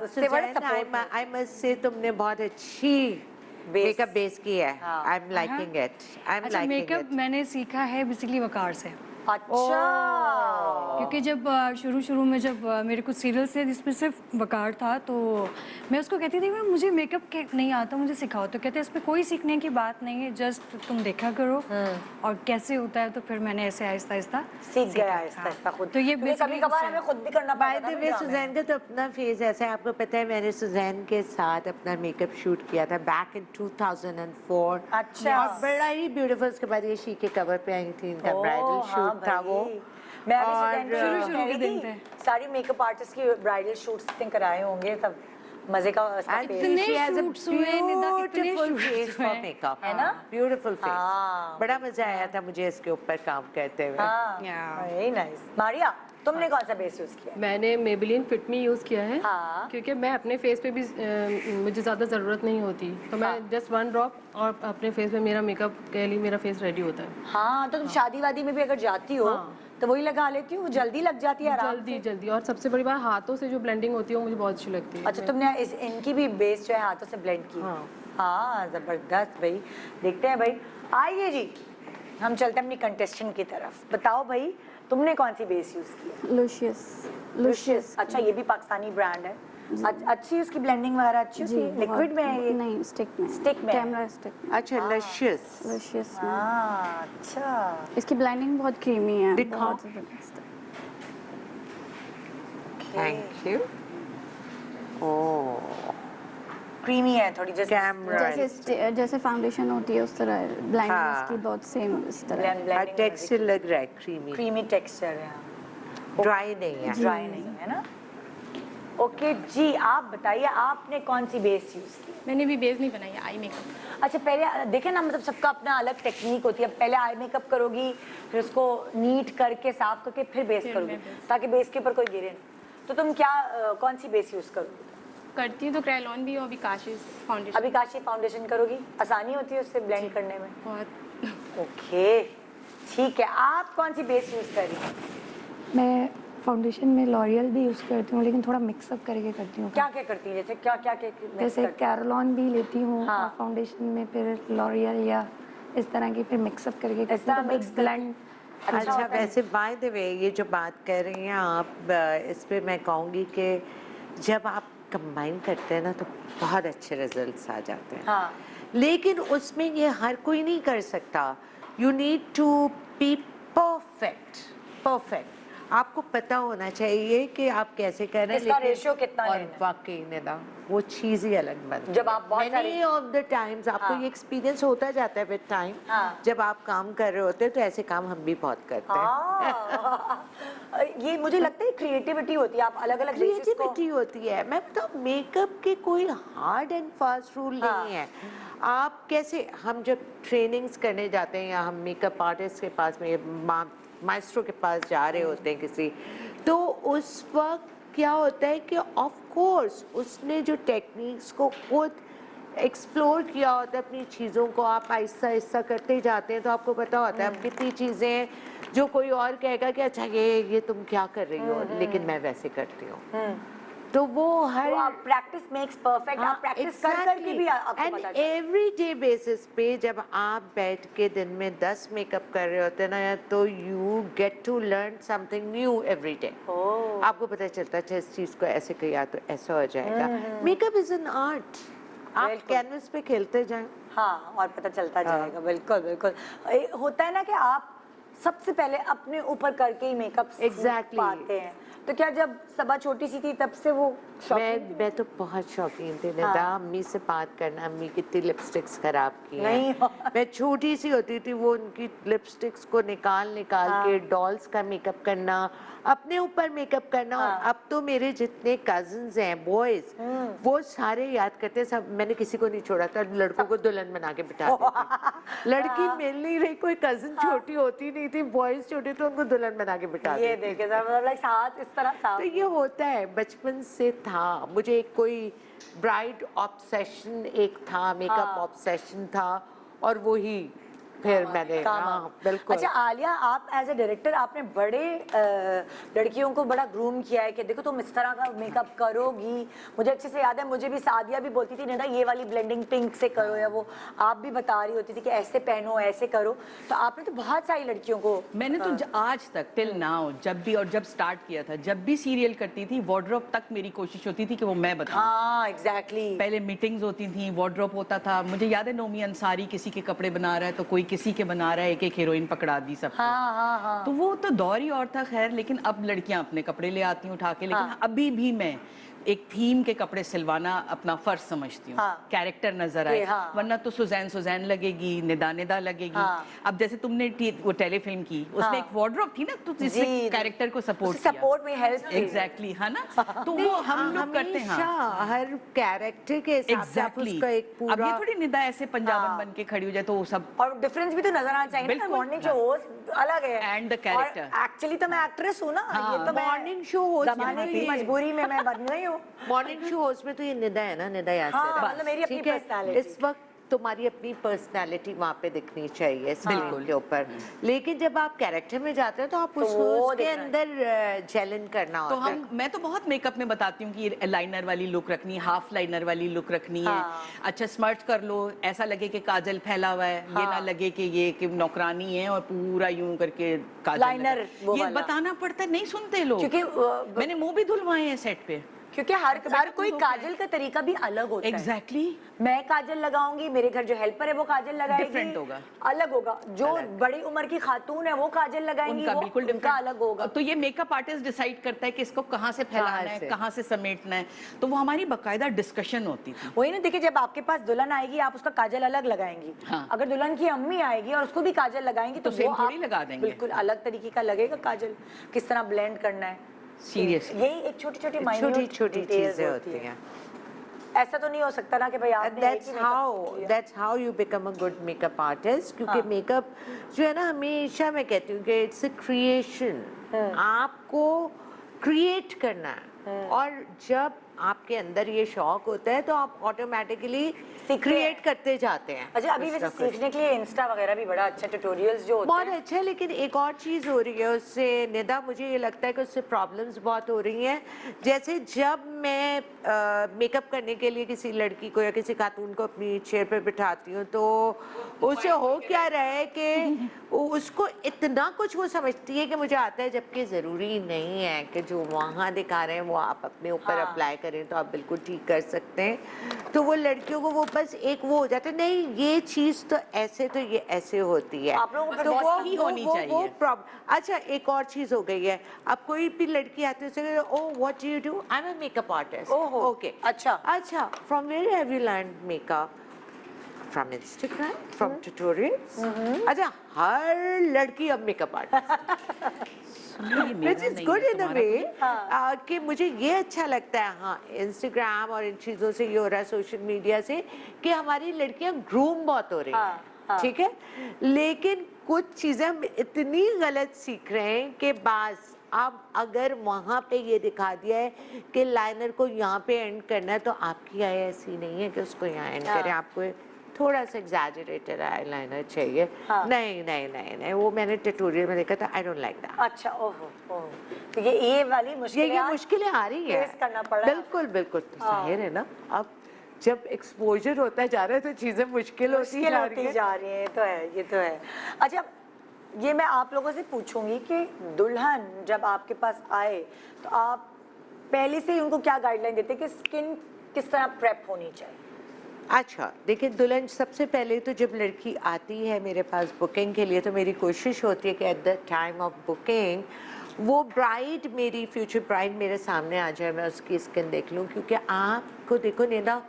सुजैन, आई मस्ट से तुमने बहुत अच्छी मेकअप बेस की है। I am liking it, I am अच्छा, लाइकिंग मेकअप मैंने सीखा है बेसिकली वकार से। अच्छा, क्योंकि जब शुरू में जब मेरे कुछ सीरियल्स थे जिसमें सिर्फ वकार था, तो मैं उसको कहती थी मुझे मेकअप नहीं आता, मुझे सिखाओ। तो कहते इसमें कोई सीखने की बात नहीं है, जस्ट तुम देखा करो और कैसे होता है। तो फिर मैंने ऐसे आहिस्ता आहिस्ता सीख गया आहिस्ता खुद। तो ये कभी-कभार हमें खुद भी करना बाय द वे सुजैन का तो अपना फेज ऐसा है, आपको पता है मैंने सुजैन के साथ अपना मेकअप शूट किया था बैक इन 2004। अच्छा, और बड़ा ही ब्यूटीफुल। उसके बाद ये शी के कवर पे आई थी, इनका ब्राइडल शूट था वो। मैं अभी शुरू के दिन थे, सारी मेकअप आर्टिस्ट की ब्राइडल शूट्स कराए होंगे, तब मजे का इतने शूट्स हुए, ब्यूटीफुल फेस फॉर मेकअप, है ना? Beautiful face. बड़ा मजा आया था मुझे इसके ऊपर काम करते हुए। Very nice. मारिया, तुमने कौन सा बेस यूज किया? मैंने मेबेलिन फिट मी यूज़ किया है, हाँ। क्योंकि मैं अपने फेस पे भी मुझे ज़्यादा ज़रूरत नहीं होती, तो मैं जस्ट 1 ड्रॉप और अपने फेस पे मेरा मेकअप के लिए मेरा फेस रेडी होता है। हाँ, तो तुम शादी वादी में भी अगर जाती हो तो वही लगा लेती हूँ, जल्दी लग जाती है आराम से। जल्दी। और सबसे बड़ी बात, हाथों से जो ब्लेंडिंग होती है वो मुझे बहुत अच्छी लगती है। अच्छा, तुमने इनकी भी बेस जो है हाथों से ब्लेंड की? हाँ, जबरदस्त भाई। देखते हैं भाई, आइए जी हम चलते हैं अपनी कंटेस्टेंट की तरफ। बताओ भाई, तुमने कौन सी बेस यूज की? लुशियस। अच्छा, ये भी पाकिस्तानी ब्रांड है। अच्छी उसकी ब्लेंडिंग वगैरह अच्छी होती है? लिक्विड में है ये? नहीं, स्टिक में कैमरा स्टिक में। अच्छा, लशियस। हाँ, अच्छा। इसकी ब्लेंडिंग बहुत क्रीमी है, दिखाओ। बहुत जबरदस्त है। Thank you. ओह, क्रीमी है थोड़ी, जैसे कैमरा जैसे फाउंडेशन होती है उस तरह ब्लेंडिंग हाँ। इसकी बहुत सेम इस तरह। टेक्सचर लग रहा है क्रीमी, क्रीमी टेक्सचर है, ड्राई नहीं है। ड्राई नहीं है ना? ओके जी, आप बताइए आपने कौन सी बेस यूज की? मैंने भी बेस नहीं बनाई, आई मेकअप। अच्छा पहले देखे ना, मतलब सबका अपना अलग टेक्निक होती है। पहले आई मेकअप करोगी, फिर उसको नीट करके साफ करके फिर बेस फिर करोगी, मैं base। ताकि बेस के ऊपर कोई गिरे ना। तो तुम क्या कौन सी बेस यूज करोगी? करती हूँ तो क्रायोलॉन भी और अभी काशिश फाउंडेशन। अभी काशी फाउंडेशन करोगी, आसानी होती है उससे ब्लेंड करने में? बहुत। ओके ठीक है, आप कौन सी बेस यूज कर रही हैं? मैं फाउंडेशन में लॉरियल भी यूज़ करती हूँ, लेकिन थोड़ा मिक्सअप करके करती हूँ। क्या क्या करती हैं, जैसे क्या क्या क्या mix जैसे करती हैं? कैरोलॉन भी लेती हूँ हाँ। और फाउंडेशन में फिर लॉरियल या इस तरह की फिर मिक्सअप करके करती तरह हूँ, mix तो ब्लेंड अच्छा अच्छा होता है। वैसे बाय द वे ये जो बात कर रही हैं आप, इस पे मैं कहूँगी कि जब आप कंबाइन करते हैं ना तो बहुत अच्छे रिजल्ट्स आ जाते हैं। हाँ। लेकिन उसमें ये हर कोई नहीं कर सकता। You need to be perfect. आपको पता होना चाहिए कि आप कैसे कर रहे हैं, इसका ratio कितना और लेना है। वाकई निदा वो चीज़ ही अलग बनती है। जब आप बहुत Many of the times आपको हाँ। ये एक्सपीरियंस होता जाता है विद टाइम। हाँ। जब आप काम कर रहे होते हैं तो ऐसे काम हम भी बहुत करते हैं। हाँ। ये मुझे लगता है क्रिएटिविटी होती है, आप अलग अलग बेसिस को। क्रिएटिविटी होती है। मैं बताऊँ मेकअप के कोई हार्ड एंड फास्ट रूल हाँ। नहीं है। आप कैसे, हम जब ट्रेनिंग्स करने जाते हैं या हम मेकअप आर्टिस्ट के पास में माइस्ट्रो के पास जा रहे होते हैं किसी, तो उस वक्त क्या होता है कि ऑफ कोर्स उसने जो टेक्निक्स को खुद एक्सप्लोर किया होता है, अपनी चीज़ों को आप आहिस्ता आहिस्ता करते जाते हैं तो आपको पता होता है अब कितनी चीज़ें हैं जो कोई और कहेगा कि अच्छा ये तुम क्या कर रही हो, लेकिन मैं वैसे करती हूँ। तो वो हर तो आप प्रैक्टिस मेक्स परफेक्ट, आप प्रैक्टिस कर करके भी आपको पता एंड चलता है। एवरी डे बेसिस पे जब आप बैठ के दिन में 10 मेकअप कर रहे होते हैं ना, तो you get to learn something new every day. आपको पता चलता है अच्छा इस चीज़ को ऐसे किया तो ऐसा हो जाएगा। Makeup is an art. आप बिल्कुल। कैनवस पे खेलते जाएं। हाँ, और पता चलता जाएगा। बिल्कुल बिल्कुल। होता है ना कि आप सबसे पहले अपने ऊपर करके ही मेकअप सीख Exactly. पाते हैं। तो क्या जब सबा छोटी सी थी तब से वो शौकीन थी? मैं तो बहुत शौकीन थी निदा। अम्मी से बात करना, अम्मी कितनी लिपस्टिक्स खराब की नहीं। हैं। मैं छोटी सी होती थी, वो उनकी लिपस्टिक्स को निकाल के डॉल्स का मेकअप करना, अपने ऊपर मेकअप करना। और अब तो मेरे जितने कजिन्स हैं बॉयज, वो सारे याद करते हैं सब। मैंने किसी को नहीं छोड़ा था, लड़कों को दुल्हन बना के बिठा देती। लड़की मिल नहीं रही, कोई कजिन छोटी होती नहीं थी, बॉयज छोटे तो उनको दुल्हन बना के बिठा ये देती। देखे मतलब साथ इस तरह साथ। तो ये होता है, बचपन से था मुझे कोई ब्राइड ऑब्सेशन एक था, मेकअप ऑब्सेशन था, और वो ही फिर मैंने बिल्कुल। अच्छा आलिया, आप एज ए डायरेक्टर आपने बड़े लड़कियों को बड़ा ग्रूम किया है कि देखो तुम इस तरह का मेकअप करोगी। मुझे अच्छे से याद है, मुझे भी सादिया भी बोलती थी निदा ये वाली ब्लेंडिंग पिंक से करो, या वो आप भी बता रही होती थी कि ऐसे पहनो ऐसे करो। तो आपने तो बहुत सारी लड़कियों को मैंने तो आज तक टिल नाउ जब स्टार्ट किया था, जब भी सीरियल करती थी, वार्डरोब तक मेरी कोशिश होती थी कि वो मैं बताऊं। हाँ एग्जैक्टली। पहले मीटिंग्स होती थी, वार्डरोब होता था। मुझे याद है नोमी अंसारी किसी के कपड़े बना रहा है तो कोई किसी के बना रहा है, एक एक हीरोइन पकड़ा दी सबको। हाँ। तो वो तो दौर ही और था खैर। लेकिन अब लड़कियां अपने कपड़े ले आती हैं उठा के। लेकिन अभी भी मैं एक थीम के कपड़े सिलवाना अपना फर्ज समझती हूँ। कैरेक्टर नजर आए, वरना तो सुजैन लगेगी, निदा लगेगी। अब जैसे तुमने वो टेलीफिल्म की, उसमें एक वार्डरोब थी ना, तो जिससे कैरेक्टर को सपोर्ट में हेल्प एग्जैक्टली है ना। तो वो हम लोग करते हैं हर कैरेक्टर के हिसाब से आप उसका एक पूरा। अब ये थोड़ी निदा ऐसे पंजाबन बन के खड़ी हो जाए तो वो सब। और डिफरेंस भी तो नजर आना चाहिए ना। मॉर्निंग शो होस्ट अलग है एंड द कैरेक्टर। एक्चुअली तो मैं एक्ट्रेस हूँ ना, ये तो मॉर्निंग शो होस्ट जमाने की मजबूरी में मैं बन गई हूँ। मॉर्निंग शो होस्ट में तो ये निदा है ना, निदा याद हाँ, मतलब मेरी अपनी ठीक है। personality। इस वक्त तुम्हारी अपनी पर्सनालिटी वहाँ पे दिखनी चाहिए स्क्रीन के ऊपर। लेकिन जब आप कैरेक्टर में जाते हैं तो आप उसके अंदर जेलन करना तो होता है। मैं तो बहुत मेकअप में बताती हूँ कि लाइनर वाली लुक रखनी है, हाफ लाइनर वाली लुक रखनी है। अच्छा स्मर्च कर लो, ऐसा लगे कि काजल फैला हुआ है, ये ना लगे कि ये कि नौकरानी है और पूरा यूं करके काजल लाइनर लगा। ये बताना पड़ता है, नहीं सुनते लोग। क्योंकि मैंने मुंह भी धुलवाए हैं सेट पे। क्योंकि हर कोई काजल का तरीका भी अलग होता है। एग्जैक्टली। मैं काजल लगाऊंगी, मेरे घर जो हेल्पर है वो काजल लगाएगी, डिफरेंट होगा, अलग होगा। जो बड़ी उम्र की खातून है वो काजल लगाएंगी, उनका बिल्कुल उनका अलग होगा। तो ये मेकअप आर्टिस्ट डिसाइड करता है कि इसको कहाँ से फैलाना है, कहाँ से समेटना है। तो वो हमारी बकायदा डिस्कशन होती थी। वही ना, देखिए जब आपके पास दुल्हन आएगी आप उसका काजल अलग लगाएंगी। अगर दुल्हन की अम्मी आएगी और उसको भी काजल लगाएंगी तो सेम थोड़ी लगा देंगे। बिल्कुल अलग तरीके का लगेगा काजल, किस तरह ब्लेंड करना है। सीरियसली यही एक छोटी छोटी छोटी छोटी चीजें होती हैं। ऐसा तो नहीं हो सकता ना कि भाई आपने That's how you become a good makeup artist, क्योंकि मेकअप जो है ना, हमेशा मैं कहती हूँ कि इट्स अ क्रिएशन, आपको क्रिएट करना है, और जब आपके अंदर ये शौक होता है तो आप ऑटोमेटिकली क्रिएट करते जाते हैं। अच्छा, अभी वैसे सीखने के लिए इंस्टा वगैरह भी बड़ा अच्छा ट्यूटोरियल्स जो होते बहुत हैं। अच्छा है, लेकिन एक और चीज़ हो रही है उससे, निदा, मुझे ये लगता है कि उससे प्रॉब्लम्स बहुत हो रही हैं। जैसे जब मैं मेकअप करने के लिए किसी लड़की को या किसी खातून को अपनी चेयर पे बिठाती हूँ, तो उसे हो क्या रहा है कि उसको इतना कुछ वो समझती है कि मुझे आता है, जबकि ज़रूरी नहीं है कि जो वहाँ दिखा रहे हैं वो आप अपने ऊपर अप्लाई करें तो आप बिल्कुल ठीक कर सकते हैं। तो वो लड़कियों को वो बस एक वो हो जाता है, नहीं ये चीज़ तो ऐसे, तो ये ऐसे होती है, आप लोगों को तो वो ही होनी चाहिए। अच्छा, एक और चीज़ हो गई है, अब कोई भी लड़की आती है उसे, oh what do you do? I am a makeup artist. ओहो, ओके, अच्छा from where have you learn makeup? From Instagram, from tutorials. अच्छा, हर लड़की अब makeup artist, which is good in a way, कि मुझे ये अच्छा लगता है, हाँ, इंस्टाग्राम और इन चीज़ों से ये हो रहा है, सोशल मीडिया से, कि हमारी लड़कियां ग्रूम बहुत हो रही हैं, ठीक है, लेकिन कुछ चीज़ें हम इतनी गलत सीख रहे हैं कि बास अब अगर वहाँ पे ये दिखा दिया है कि लाइनर को यहाँ पे एंड करना है, तो आपकी आई ऐसी नहीं है कि उसको यहाँ एंड करें, आपको थोड़ा सा एग्जैजरेटेड आईलाइनर चाहिए। नहीं नहीं नहीं नहीं, वो मैंने ट्यूटोरियल में देखा था, आई डोंट लाइक दैट। अच्छा, ओहो, तो ये वाली मुश्किलें आ रही हैं, फेस करना पड़ा। बिल्कुल बिल्कुल, जाहिर है ना, अब जब एक्सपोजर होता जा रहा है तो चीजें मुश्किल होती जा रही हैं। तो है, ये तो है। अच्छा, ये मैं आप लोगों से पूछूंगी कि दुल्हन जब आपके पास आए तो आप पहले से ही उनको क्या गाइडलाइन देते कि स्किन किस तरह प्रेप होनी चाहिए? अच्छा, देखिए, दुल्हन सबसे पहले तो जब लड़की आती है मेरे पास बुकिंग के लिए, तो मेरी कोशिश होती है कि at the time of booking वो ब्राइड, मेरी फ्यूचर ब्राइड मेरे सामने आ जाए, मैं उसकी स्किन देख लूँ, क्योंकि आपको देखो नेदा,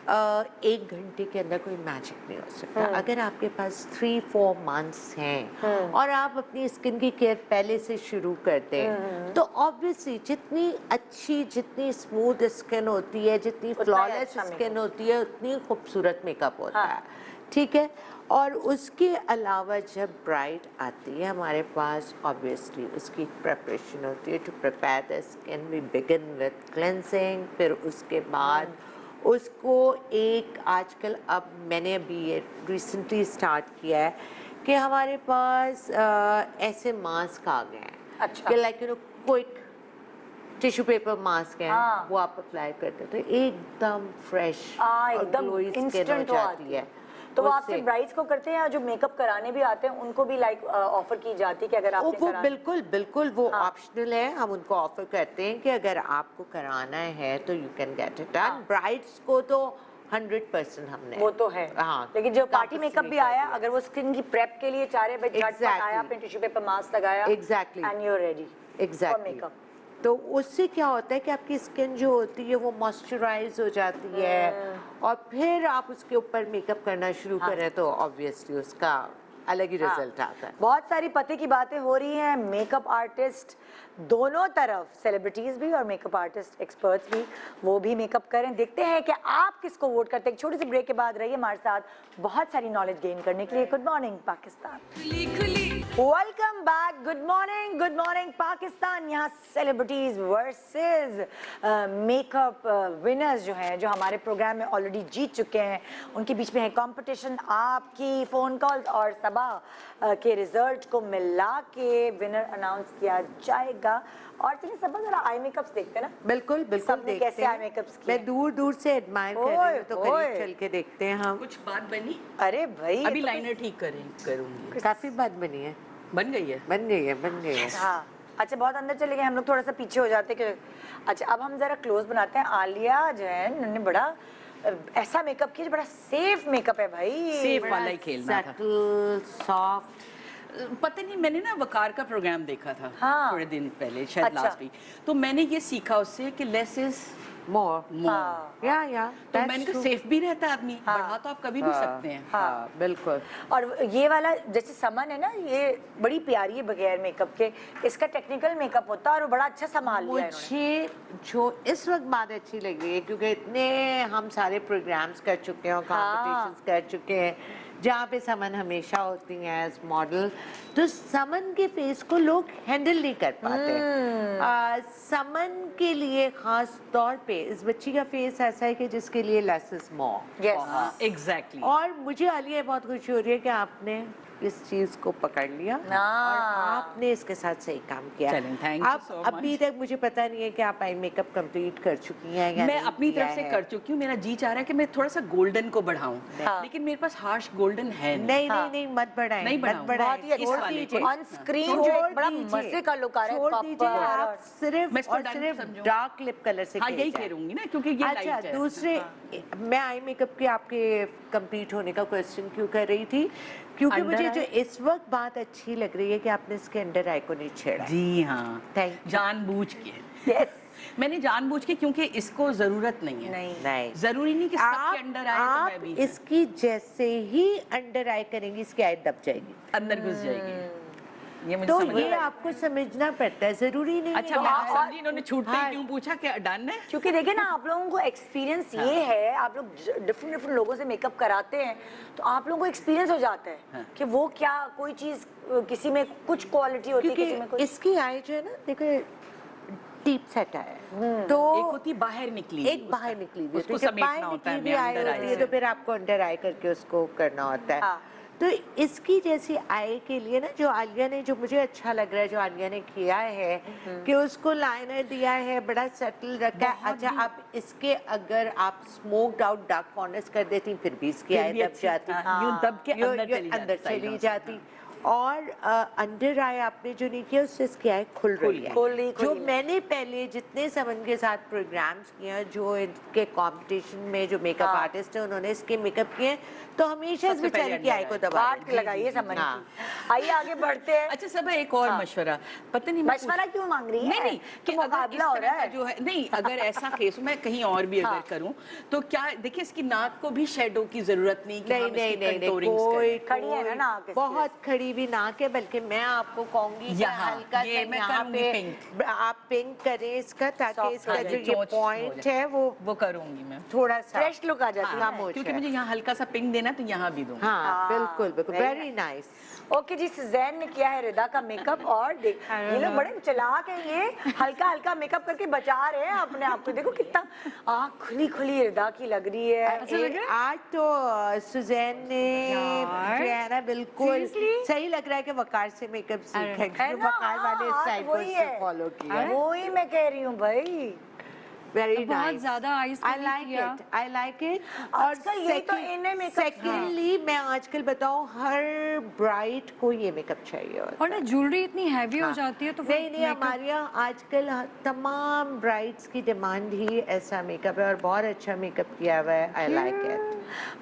1 घंटे के अंदर कोई मैजिक नहीं हो सकता। अगर आपके पास 3-4 मंथ्स हैं और आप अपनी स्किन की केयर पहले से शुरू करते हैं, तो ऑब्वियसली जितनी अच्छी, जितनी स्मूथ स्किन होती है, जितनी फ्लॉलेस स्किन होती है, उतनी खूबसूरत मेकअप होता है, ठीक है। और उसके अलावा जब ब्राइड आती है हमारे पास, ऑब्वियसली उसकी प्रिपरेशन होती है। To prepare the skin we begin with cleansing, फिर उसके बाद उसको एक, आजकल अब मैंने अभी ये रिसेंटली स्टार्ट किया है कि हमारे पास ऐसे मास्क आ गए हैं, अच्छा, कि like you no quick tissue paper mask है, वो आप अप्लाई करते हैं तो एकदम फ्रेश और ग्लोई स्किन हो जाती है। तो वो आपसे ब्राइड्स को करते हैं या जो मेकअप कराने भी आते हैं उनको भी लाइक ऑफर की जाती है कि अगर आपने वो बिल्कुल बिल्कुल वो ऑप्शनल है, हम उनको ऑफर करते हैं कि अगर आपको कराना है तो you can get it done. Brides को तो 100% हमने वो तो है, हाँ, लेकिन जो पार्टी मेकअप भी आया, अगर वो स्किन की प्रेप के लिए चाह रहे भाई झटपट आया, आपने टिश्यू पेपर मास्क लगाया, exactly, and you are ready exactly makeup, तो उससे क्या होता है कि आपकी स्किन जो होती है वो मॉइस्चराइज हो जाती है, और फिर आप उसके ऊपर मेकअप करना शुरू करें तो ऑब्वियसली उसका अलग ही रिजल्ट आता है। बहुत सारी पते की बातें हो रही हैं, मेकअप आर्टिस्ट दोनों तरफ, सेलिब्रिटीज भी और मेकअप आर्टिस्ट एक्सपर्ट्स भी, वो भी मेकअप करें। देखते हैं कि आप किसको वोट करते हैं। एक छोटी सी ब्रेक के बाद रहिए हमारे साथ बहुत सारी नॉलेज गेन करने के लिए। Good morning Pakistan, welcome back. Good morning Pakistan. यहाँ सेलिब्रिटीज वर्सेस मेकअप विनर्स जो हैं, जो हमारे प्रोग्राम में ऑलरेडी जीत चुके हैं, उनके बीच में है कंपटीशन। आपकी फोन कॉल्स और सबा के रिजल्ट को मिला के विनर अनाउंस किया जाएगा। और चलिए सबा जरा आई मेकअप्स देखते हैं ना। बिल्कुल बिल्कुल देखते कैसे आई मेकअप्स किए। मैं दूर दूर से एडमायर कर रही हूँ, तो करीब चल के देखते हैं हम। कुछ बात बनी? अरे भाई अभी लाइनर ठीक करूंगी। काफी बात बनी है, बन गई है। हाँ, अच्छा, बहुत अंदर चले गए हम लोग, थोड़ा सा पीछे हो जाते कि अच्छा, अब हम जरा क्लोज बनाते हैं। आलिया जो है उन्होंने बड़ा ऐसा मेकअप किया जो बड़ा सेफ मेकअप है भाई, सेफ वाला ही खेलना था, सॉफ्ट। पता नहीं, मैंने ना वकार का प्रोग्राम देखा था हाँ, थोड़े दिन पहले, शायद अच्छा, लास्ट वीक, तो मैंने ये सीखा उससे कि लेस इज more. Yeah. तो that's मैंने कहा true. सेफ भी रहता है आदमी, बढ़ा तो आप कभी भी सकते हैं। हाँ, बिल्कुल। और ये वाला जैसे समन है ना, ये बड़ी प्यारी है बगैर मेकअप के, इसका टेक्निकल मेकअप होता है और वो बड़ा अच्छा संभाल लिया है इन्होंने। मुझे जो इस वक्त बात अच्छी लग रही है, क्योंकि इतने हम सारे प्रोग्राम्स कर चुके हैं, कॉम्पिटिशन्स कर चुके हैं, जहाँ पे समन हमेशा होती हैं एज मॉडल, तो समन के फेस को लोग हैंडल नहीं कर पाते। समन के लिए खास तौर पे इस बच्ची का फेस ऐसा है कि जिसके लिए लेस इज मोर। एग्जैक्टली। और मुझे आलिया बहुत खुशी हो रही है कि आपने इस चीज को पकड़ लिया और आपने इसके साथ सही काम किया। thank you so much। अभी तक मुझे पता नहीं है कि आप आई मेकअप कंप्लीट कर चुकी हैं या मैं नहीं अपनी किया तरफ से है। कर चुकी हूँ, मेरा जी चाह रहा है कि मैं थोड़ा सा गोल्डन को बढ़ाऊं, लेकिन मेरे पास हार्श गोल्डन है नहीं, मत बढ़ाएं, नहीं मत बढ़ाऊं। बढ़ाएं। बहुत ही अच्छा इस वाले को। ऑन स्क्रीन जो एक बड़ा मजे का लुक आ रहा है, छोड़ दीजिए, आप सिर्फ मैं इसको और डार्क सिर्फ समझूं। डार्क लिप कलर से हाँ, यही खेल जाएं। करूंगी ना, क्योंकि ये अच्छा, लाइट है। दूसरे मैं आई मेकअप के आपके कंप्लीट होने का क्वेश्चन क्यों कर रही थी, क्योंकि अंडर मुझे आई? जो इस वक्त बात अच्छी लग रही है कि आपने इसके अंडर आई को नहीं छेड़ा। जी हाँ, Thank you। जानबूझ के। Yes। मैंने जानबूझ के, क्योंकि इसको जरूरत नहीं है। नहीं, जरूरी नहीं कि सबके अंडर आए तो मैं भी इसकी जैसे ही अंडर आई करेंगी, इसकी आई दब जाएगी। अंदर घुस जाएगी। ये मुझे तो समझ ये आया। आपको समझना पड़ता है, जरूरी नहीं अच्छा, है। मैं समझी इन्होंने छूटते ही क्यों पूछा, क्या डन है? क्योंकि देखिए ना, आप लोगों को एक्सपीरियंस ये है, आप लोग डिफरेंट लोगों से मेकअप कराते हैं, तो आप लोगों को एक्सपीरियंस हो जाता है कि वो क्या कोई चीज किसी में कुछ क्वालिटी होती है, किसी में क्योंकि कुछ। इसकी आई जो है ना, देखो डीप सेट है, तो एक होती बाहर निकली, एक बाहर निकली हुई उसको है, तो जब समेटना बाहर होता है, निकली हुई मैं आई अंदर आई होती है, से। तो फिर आपको अंडर आई करके उसको करना होता है। हाँ। तो इसकी जैसी आई के लिए ना, जो आलिया ने, जो मुझे अच्छा लग रहा है जो आलिया ने किया है कि उसको लाइनर दिया है, बड़ा सटल रखा है। अच्छा, अब इसके अगर आप स्मोक्ड आउट डार्क कॉर्नर्स कर देती फिर भी इसकी आई दब जाती, यूं दब के अंदर चली जाती। और अंडर आई आपने जो नहीं किया, उससे इसकी आई खुल रही है। जो मैंने पहले जितने समन के साथ प्रोग्राम्स किए हैं, जो इनके कंपटीशन में जो मेकअप आर्टिस्ट है उन्होंने इसके मेकअप किए हैं, तो हमेशा इस बेचारी की आई को दबा काट लगाइए समन की। आइए आगे बढ़ते हैं। अच्छा सब एक और मशवरा, पता नहीं मशवरा क्यों मांग रही है? नहीं कि अगर मुकाबला इस हो तरह रहा का है। जो है, नहीं अगर ऐसा फेस मैं कहीं और भी अगर करूं तो क्या, देखिए इसकी नाक को भी शेडो की जरूरत नहीं कि हम इसकी कंटूरिंग कोई खड़ी है ना नाक इसकी। बहुत खड़ी भी नाक है, बल्कि मैं आपको कहूंगी कि यहाँ, हल्का ये सा मैं यहाँ करूंगी पे पिंक। आप पिंक करें इसका, ताकि Soft इसका हो जो जाए, ये चोंच हो पॉइंट जाए। है वो करूंगी मैं थोड़ा सा फ्रेश लुक आ जाती है। कम हो क्योंकि जाए। मुझे यहाँ हल्का सा पिंक देना है, तो यहाँ भी दूं। हाँ, बिल्कुल बिल्कुल, वेरी नाइस। ओके जी, सुजैन ने किया है रिदा का मेकअप, और देख ये लोग बड़े चालाक हैं, ये हल्का हल्का मेकअप करके बचा रहे हैं अपने आप को। देखो कितना आँख खुली खुली रिदा की लग रही है। आज तो सुजैन ने जो है ना, बिल्कुल सही लग रहा है कि वकार से मेकअप सीखा है, है क्योंकि ना? वकार वाले हाँ, स्टाइल को वही इसने है। फॉलो किया है। वही मैं कह रही हूँ भाई। वेरी बहुत नाइस, ज्यादा eyes को आई भी लाइक किया। It, I like it. आजकल यही तो इन्हें makeup- सेकेंडली मैं आजकल बताऊं, हर ब्राइड को ये मेकअप चाहिए होता और ना ज्वेलरी इतनी हैवी हो जाती है, तो फिर नहीं हमारे यहाँ आजकल तमाम ब्राइड्स की डिमांड ही ऐसा मेकअप है, और बहुत अच्छा मेकअप किया हुआ है। आई लाइक इट,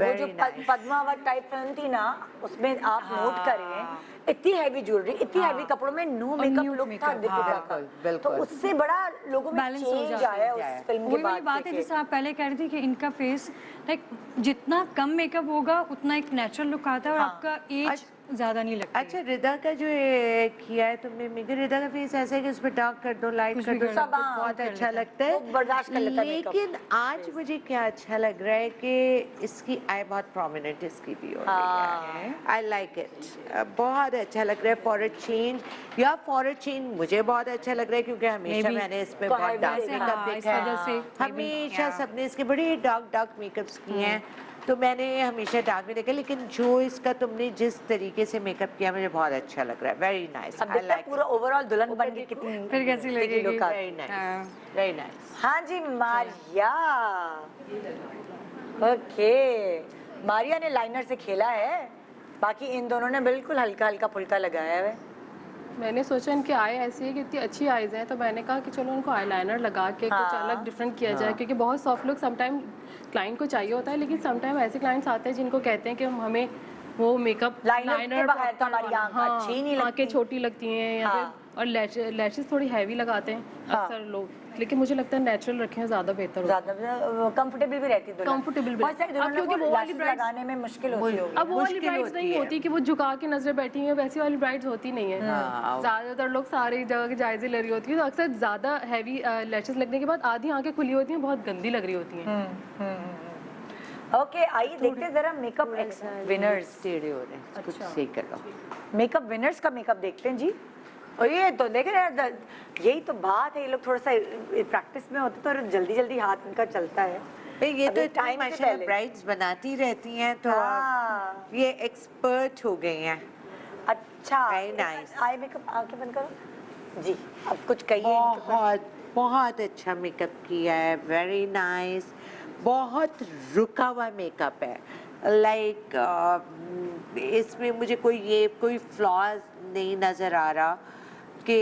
वो जो very nice. Padmaavat type film थी ना, उसमें आप नोट करें, इतनी हैवी ज्वेलरी, इतनी हैवी कपड़ों में नो मेकअप लुक था दीपिका का। बिल्कुल, तो उससे बड़ा लोगों में Balance हो चेंज जाता आया उस फिल्म के वही वाली बाद बात से है, कि- जैसे आप पहले कह रही थी कि इनका फेस लाइक जितना कम मेकअप होगा उतना एक नेचुरल लुक आता है, और आपका एज ज्यादा नहीं लगता। अच्छा, रिदा का जो ये किया है तुमने, मेरे रिदा का फेस ऐसा है कि उस पर डार्क कर दो, लाइट कर दो, सब कुछ बहुत अच्छा लगता वो बर्दाश्त कर है। लेता है makeup। लेकिन आज मुझे क्या अच्छा लग रहा है कि इसकी आई बहुत प्रोमिनेंट इसकी भी हो रही है। आई लाइक इट, बहुत अच्छा लग रहा है। फॉर अ चेंज, या फॉर अ चेंज मुझे बहुत अच्छा लग रहा है, क्योंकि हमेशा मैंने इसमें बहुत डार्क से, मेकअप हाँ, इस देखा वजह है। से हमेशा सबने इसके बड़े डार्क मेकअप्स किए हैं, तो मैंने हमेशा डार्क में देखा, लेकिन जो इसका तुमने जिस तरीके से मेकअप किया मुझे बहुत अच्छा लग रहा है। वेरी नाइस, अब देखते हैं पूरा ओवरऑल दुल्हन बन के कितनी फिर कैसी लगेगी। look आती है। Very nice, very nice. हाँ जी, मारिया। ओके, मारिया ने लाइनर से खेला है, बाकी इन दोनों ने बिल्कुल हल्का हल्का फुल्का लगाया है। मैंने सोचा इनकी आई ऐसी है कि इतनी अच्छी आईज हैं, तो मैंने कहा कि चलो उनको आईलाइनर लगा के कुछ अलग डिफरेंट किया जाए, क्योंकि बहुत सॉफ्ट लुक समटाइम क्लाइंट को चाहिए होता है, लेकिन समटाइम ऐसे क्लाइंट्स आते हैं जिनको कहते हैं कि हमें वो मेकअप लाइनर के बगैर तो हमारी आँख अच्छी ही नहीं लगती। आंखें छोटी लगती हैं, या फिर और लैशेस थोड़ी हैवी लगाते हैं अक्सर लोग, लेकिन मुझे लगता है नेचुरल रखें ज़्यादा बेहतर होता है। ज्यादा कंफर्टेबल भी रहती है दुल्हन। Comfortable भी। बहुत सारी दुल्हनों अब क्योंकि को वो वाली lashes brides- लगाने में मुश्किल होती होगी। अब वो वाली मुश्किल ब्राइड्स नहीं होती है। होती कि वो झुका के नजरें बैठी हैं, वैसी वाली ब्राइड्स होती नहीं है। हाँ। ज्यादातर लोग सारी जगह के जायजे ले रही होती है, तो अक्सर ज्यादा हैवी लैशेस लगने के बाद आधी आंखें खुली होती हैं, बहुत गंदी लग रही होती हैं। ओके, आइए देखते हैं जरा मेकअप विनर्स। टेढ़े हो रहे हैं, कुछ सही कर लो। मेकअप विनर्स का मेकअप देखते हैं जी। और ये तो देख रहे हैं, यही तो बात है, ये लोग थोड़ा सा प्रैक्टिस में होते तो जल्दी जल्दी हाथ इनका चलता है। ये अभी तो time टाइम से माशाल्लाह पहले। ब्राइड्स बनाती रहती हैं, तो हाँ। ये एक्सपर्ट हो गई हैं। अच्छा, Very nice. आई मेकअप आंखें बंद करो जी। अब कुछ कहिए इनके ऊपर। बहुत अच्छा मेकअप किया है, वेरी नाइस। बहुत रुका हुआ मेकअप है, लाइक इसमें मुझे कोई फ्लॉज नहीं नज़र आ रहा कि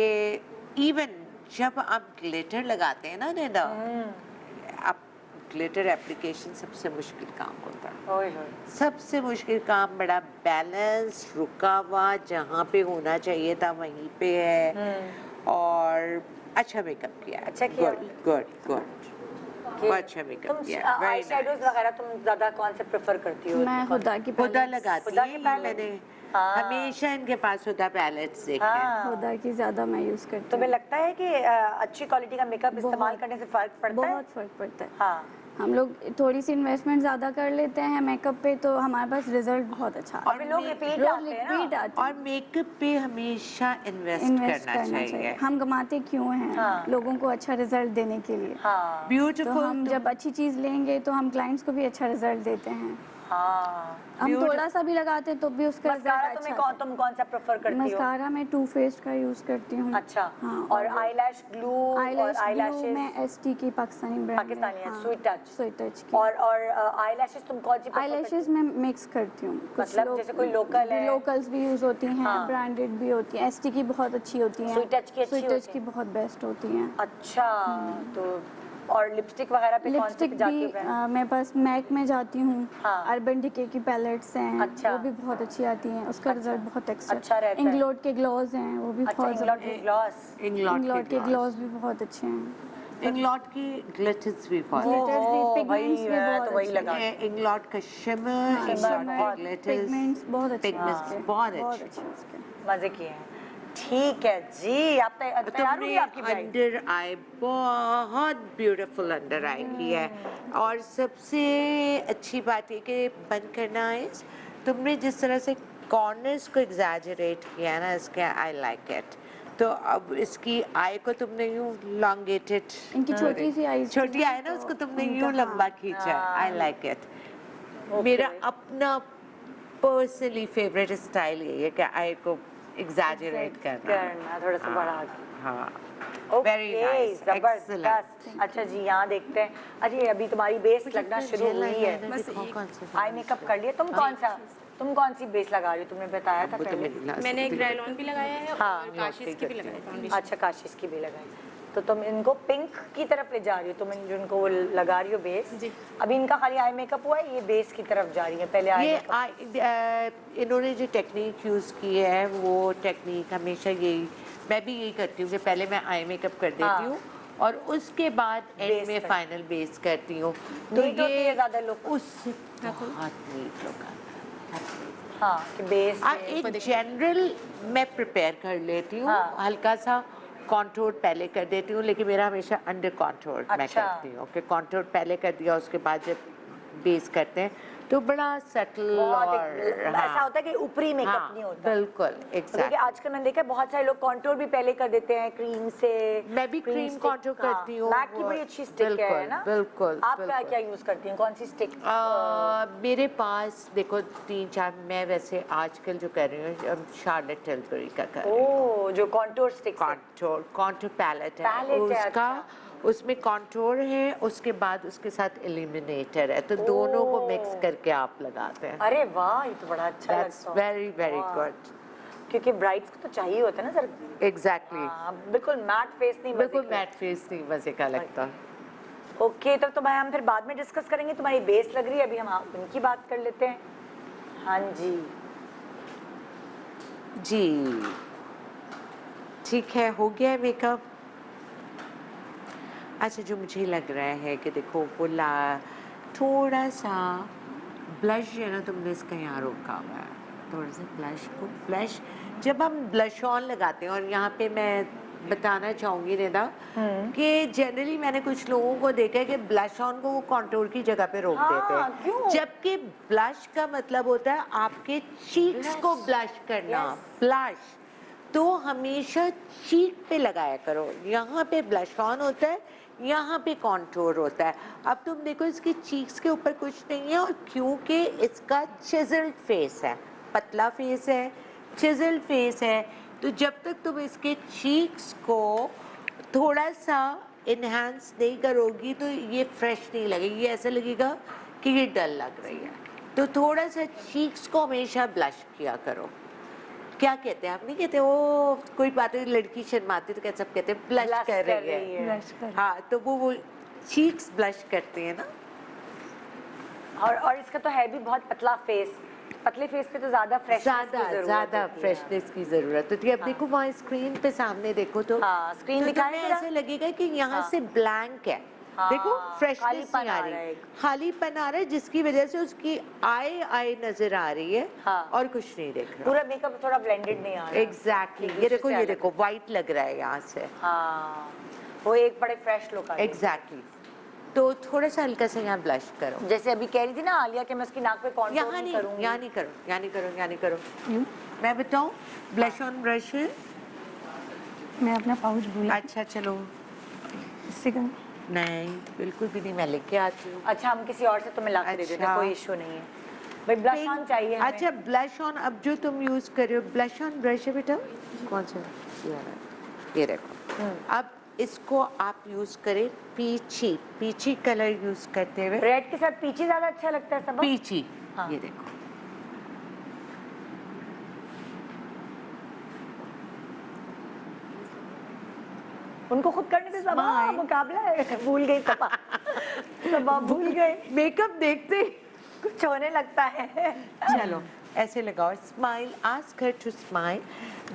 इवन जब आप ग्लिटर लगाते हैं ना नैना, आप ग्लिटर एप्लीकेशन सबसे मुश्किल काम होता है। ओए होए। सबसे मुश्किल काम, बड़ा बैलेंस, रुका हुआ, जहाँ पे होना चाहिए था वहीं पे है, और अच्छा मेकअप किया है। अच्छा किया। गुड बहुत अच्छा मेकअप तुम किया है, आई very शेडोज nice। वगैरह तुम ज्यादा कौन से प्रेफर करती हो? मैं हुदा की हुदा पैलेट्स लगाती हुदा की है palette? मैंने, हाँ। हमेशा इनके पास हुदा पैलेट्स देखे हैं। हाँ। हुदा की ज़्यादा मैं यूज़ करती तुम्हें हूँ। लगता है कि अच्छी क्वालिटी का मेकअप इस्तेमाल करने से फर्क पड़ता है? बहुत फ़र्क पड़ता है। हाँ। हम लोग थोड़ी सी इन्वेस्टमेंट ज़्यादा कर लेते हैं मेकअप पे, तो हमारे पास रिजल्ट बहुत अच्छा आता और फिर लोग रिपीट है। आते हैं रिपीट ना। आते हैं। और मेकअप पे हमेशा इन्वेस्ट इन्वेस्ट करना करना चाहिए। चाहिए। हम कमाते क्यों हैं? हाँ। लोगों को अच्छा रिजल्ट देने के लिए। हाँ। तो ब्यूटीफुल। हम जब अच्छी चीज़ लेंगे तो हम क्लाइंट्स को भी अच्छा रिजल्ट देते हैं। हाँ। हम थोड़ा सा भी लगाते हैं तो भी उसका मस्कारा रिजल्ट तुम्हें अच्छा तुम कौन सा प्रेफर करती हो? मस्कारा मैं टू फेस्ड का यूज़ करती हूँ। अच्छा। हाँ, और आईलैश ग्लू और आईलैश आईलैशेस में एसटी की पाकिस्तानी ब्रांड पाकिस्तानी है, स्वीट टच। स्वीट टच की। और आईलैशेस तुम कौन सी prefer करती आईलैशेस में मिक्स करती हूँ। मतलब जैसे कोई local है? लोकल्स भी यूज़ होती हैं, हाँ। ब्रांडेड भी होती हैं। एसटी की बहुत अच्छी होती हैं। Sweet Touch की अच्छी स्वीट होती टच की हैं। बहुत बेस्ट होती हैं। हो? अच्छा। तो और लिपस्टिक वगैरह पे कौन से लिपस्टिक पे जाती भी हो brand? मैं बस मैक में जाती हूँ। हाँ। अर्बन डिके की पैलेट्स हैं, अच्छा। वो भी बहुत अच्छी आती हैं। उसका रिजल्ट बहुत अच्छा रहता है। इंग्लॉट के ग्लॉस हैं, वो भी अच्छा, बहुत इंग्लॉट की ग्लॉस। इंग्लॉट के ग्लॉस भी बहुत अच्छे हैं। इंग्लॉट की ग्लिटर्स भी बहुत ग्लिटर्स भी, ओह, पिगमेंट्स भी मैं बहुत तो वही अच्छे लगा। है। इंग्लॉट का शिमर, इंग्लॉट शिमर, के ग्लिटर्स, पिगमेंट्स बहुत अच्छे हैं पिगमेंट्स उसके। बहुत बहुत अच्छे। अच्छे उसके। मजे किए हैं। ठीक है जी, आप तैयार होगी तुमने आपकी ब्राइड? अंडर आई बहुत ब्यूटीफुल अंडर आई की है, और सबसे अच्छी बात ये कि बंद करना है, तुमने जिस तरह से कॉर्नर्स को एग्जैजरेट किया है ना इसके, आई लाइक इट। तो अब इसकी आई को तुमने यूं लॉन्गेटेड, इनकी छोटी सी आईज छोटी आई ना, उसको तुमने यूं लंबा खींचा है, आई लाइक इट। मेरा अपना पर्सनली फेवरेट स्टाइल यही है कि आई को एग्जैजरेट करना। थोड़ा सा बढ़ा के। हाँ, ओके, very nice, excellent। जबरदस्त। अच्छा जी, यहाँ देखते हैं। अरे अभी तुम्हारी बेस लगना शुरू हुई है। आई मेकअप कर लिया। तुम कौन सी बेस लगा रही हो? तुमने बताया था पहले। मैंने ग्रेलॉन भी लगाया है हाँ, और काशिश की भी लगाई फाउंडेशन। अच्छा, काशिश की भी लगाई। तो तुम इनको पिंक की तरफ ले जा रही हो, तुम जिनको वो लगा रही हो बेस। जी। अभी इनका खाली आई मेकअप हुआ है, ये बेस की तरफ जा रही है। पहले आई ये इन्होंने जो टेक्निक यूज़ की है वो टेक्निक हमेशा यही, मैं भी यही करती हूँ कि पहले मैं आई मेकअप कर देती हूँ और उसके बाद एंड में फाइनल बेस करती हूँ। तो नीट होती है ये ज़्यादा लुक। उससे बहुत नीट लुक आता है। हाँ, कि बेस एक जनरल मैं प्रिपेयर कर लेती हूँ, हाँ। हल्का सा कॉन्टोर पहले कर देती हूँ, लेकिन मेरा हमेशा अंडर कॉन्टोर मैं अच्छा। करती हूँ कि कॉन्टोर पहले कर दिया, उसके बाद जब बेस करते हैं तो बड़ा सटल और ऐसा होता है कि ऊपरी मेकअप हाँ, नहीं होता। बिल्कुल क्योंकि एग्जैक्ट। आजकल मैंने देखा है बहुत सारे लोग कॉन्टोर भी पहले कर देते हैं क्रीम से। मैं भी क्रीम stick, कॉन्टोर करती हूँ। मैक की बड़ी अच्छी स्टिक है ना? बिल्कुल आप बिल्कुल। क्या यूज करती हैं? कौन सी स्टिक? मेरे पास देखो 3-4, मैं वैसे आजकल जो कर रही हूँ शार्लेट टिल्बरी का कर रही हूँ। ओह, जो कॉन्टोर स्टिक। कॉन्टोर पैलेट है Palette है, उसका, अच्छा। उसमें कॉन्टोर है, उसके बाद उसके साथ इल्यूमिनेटर है, तो दोनों को मिक्स करके आप लगाते हैं। अरे वाह, ये तो बड़ा अच्छा दैट्स लगता है। वेरी वेरी वाह। गुड। क्योंकि ब्राइड्स को तो चाहिए होता है ना सर। एग्जैक्टली, हाँ, बिल्कुल मैट फेस नहीं, बिल्कुल मैट फेस नहीं मजे का लगता। ओके, तब तो भाई हम फिर बाद में डिस्कस करेंगे। तुम्हारी बेस लग रही है, अभी हम उनकी बात कर लेते हैं। हाँ जी जी ठीक है, हो गया है मेकअप। अच्छा, जो मुझे लग रहा है कि देखो वो थोड़ा सा ब्लश जो है ना, तुमने इसका यहाँ रोका हुआ है, थोड़ा सा ब्लश जब हम ब्लश ऑन लगाते हैं, और यहाँ पे मैं बताना चाहूँगी निदा कि जनरली मैंने कुछ लोगों को देखा है कि ब्लश ऑन को वो कॉन्टूर की जगह पे रोक देते हैं, जबकि ब्लश का मतलब होता है आपके चीक्स को ब्लश करना। ब्लश तो हमेशा चीक पे लगाया करो, यहाँ पे ब्लश ऑन होता है, यहाँ पे कॉन्टूर होता है। अब तुम देखो इसकी चीक्स के ऊपर कुछ नहीं है, और क्योंकि इसका चिजल्ड फेस है, पतला फेस है, चिजल्ड फेस है, तो जब तक तुम इसके चीक्स को थोड़ा सा इन्हांस नहीं करोगी तो ये फ्रेश नहीं लगेगी, ऐसा लगेगा कि ये डल लग रही है। तो थोड़ा सा चीक्स को हमेशा ब्लश किया करो। क्या कहते हैं, आप नहीं कहते वो कोई बात है लड़की शर्माती तो क्या सब कहते हैं ब्लश कर रही है। हाँ, तो वो चीक्स ब्लश करते हैं ना। और इसका तो है भी बहुत पतला फेस, पतले फेस पे तो ज्यादा फ्रेशनेस की जरूरत होती है। अब देखो वहाँ स्क्रीन पे सामने देखो तो स्क्रीन दिखाने ऐसे लगेगा कि यहाँ से ब्लैंक है। देखो फ्रेशनेस नहीं आ रही है, खालीपन आ रहा है, जिसकी वजह से उसकी आई नजर आ रही है और कुछ नहीं देख रहा। पूरा मेकअप थोड़ा ब्लेंडेड नहीं आ रहा। एग्जैक्टली, ये देखो व्हाइट लग रहा है यहाँ से। वो एक बड़े फ्रेश लुक आ रही है। एग्जैक्टली, तो थोड़ा सा हल्का सा यहाँ ब्लश करो, जैसे अभी कह रही थी ना आलिया कि मैं उसकी नाक पे कॉन्टूर नहीं करूंगी। यहाँ नहीं करो। मैं बताऊँ, ब्लश ऑन ब्रश है, मैं अपना पाउच भूल। अच्छा चलो, इससे क्या? नहीं बिल्कुल भी नहीं, मैं लेके आती हूँ। अच्छा, हम किसी और से तुम्हें ला के दे देते हैं, कोई इशू नहीं है भाई। ब्लश ऑन चाहिए हमें। अच्छा, ब्लश ऑन अब जो तुम यूज कर रहे हो, ब्लश ऑन ब्रश है बेटा, कौन सा? ये देखो। अब इसको आप यूज करें पीची कलर यूज करते हुए। रेड के साथ पीची ज्यादा अच्छा लगता है सब। पीची, ये देखो। उनको खुद करने से सबा मुकाबला है। भूल गई सबा भूल गए। मेकअप देखते कुछ होने लगता है। चलो ऐसे लगाओ, smile, ask her to smile.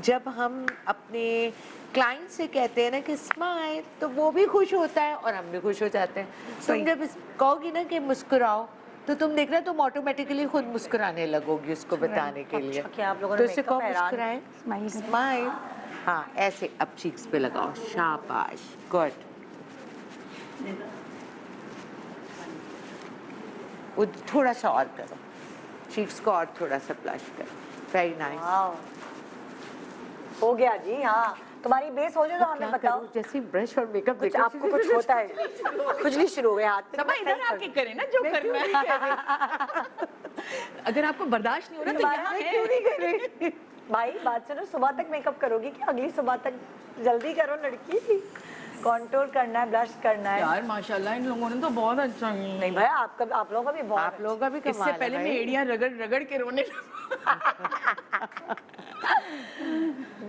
जब हम अपने क्लाइंट से कहते हैं ना कि स्माइल, तो वो भी खुश होता है और हम भी खुश हो जाते हैं। तुम जब कहोगी ना कि मुस्कुराओ, तो तुम देखना तुम ऑटोमेटिकली खुद मुस्कुराने लगोगी उसको बताने के लिए। क्या आप लोगों तो ने इससे कहो मुस्कुराए, स्माइल। हाँ, ऐसे अब चीक्स पे लगाओ, शाबाश, गुड। थोड़ा सा और करो, चीक्स को और थोड़ा सा ब्लश करो। वेरी नाइस, हो गया जी। हाँ, तुम्हारी बेस हो जाए तो हमें बताओ। जैसे ब्रश और मेकअप देखो, आपको कुछ होता है, खुजली शुरू हो गई हाथ पे। सब इधर आके करें ना जो करना है। अगर आपको बर्दाश्त नहीं हो रहा तो यहाँ है। क्यों नहीं कर रहे भाई? बात सुनो, सुबह तक मेकअप करोगी क्या? अगली सुबह तक जल्दी करो लड़की। कॉन्टूर करना है, ब्लश करना है। यार माशाल्लाह, इन लोगों ने तो बहुत अच्छा। नहीं भाई, आप लोगों का भी बहुत, आप लोगों का भी कमाल है। इससे पहले मैं एड़ियां रगड़ के रोने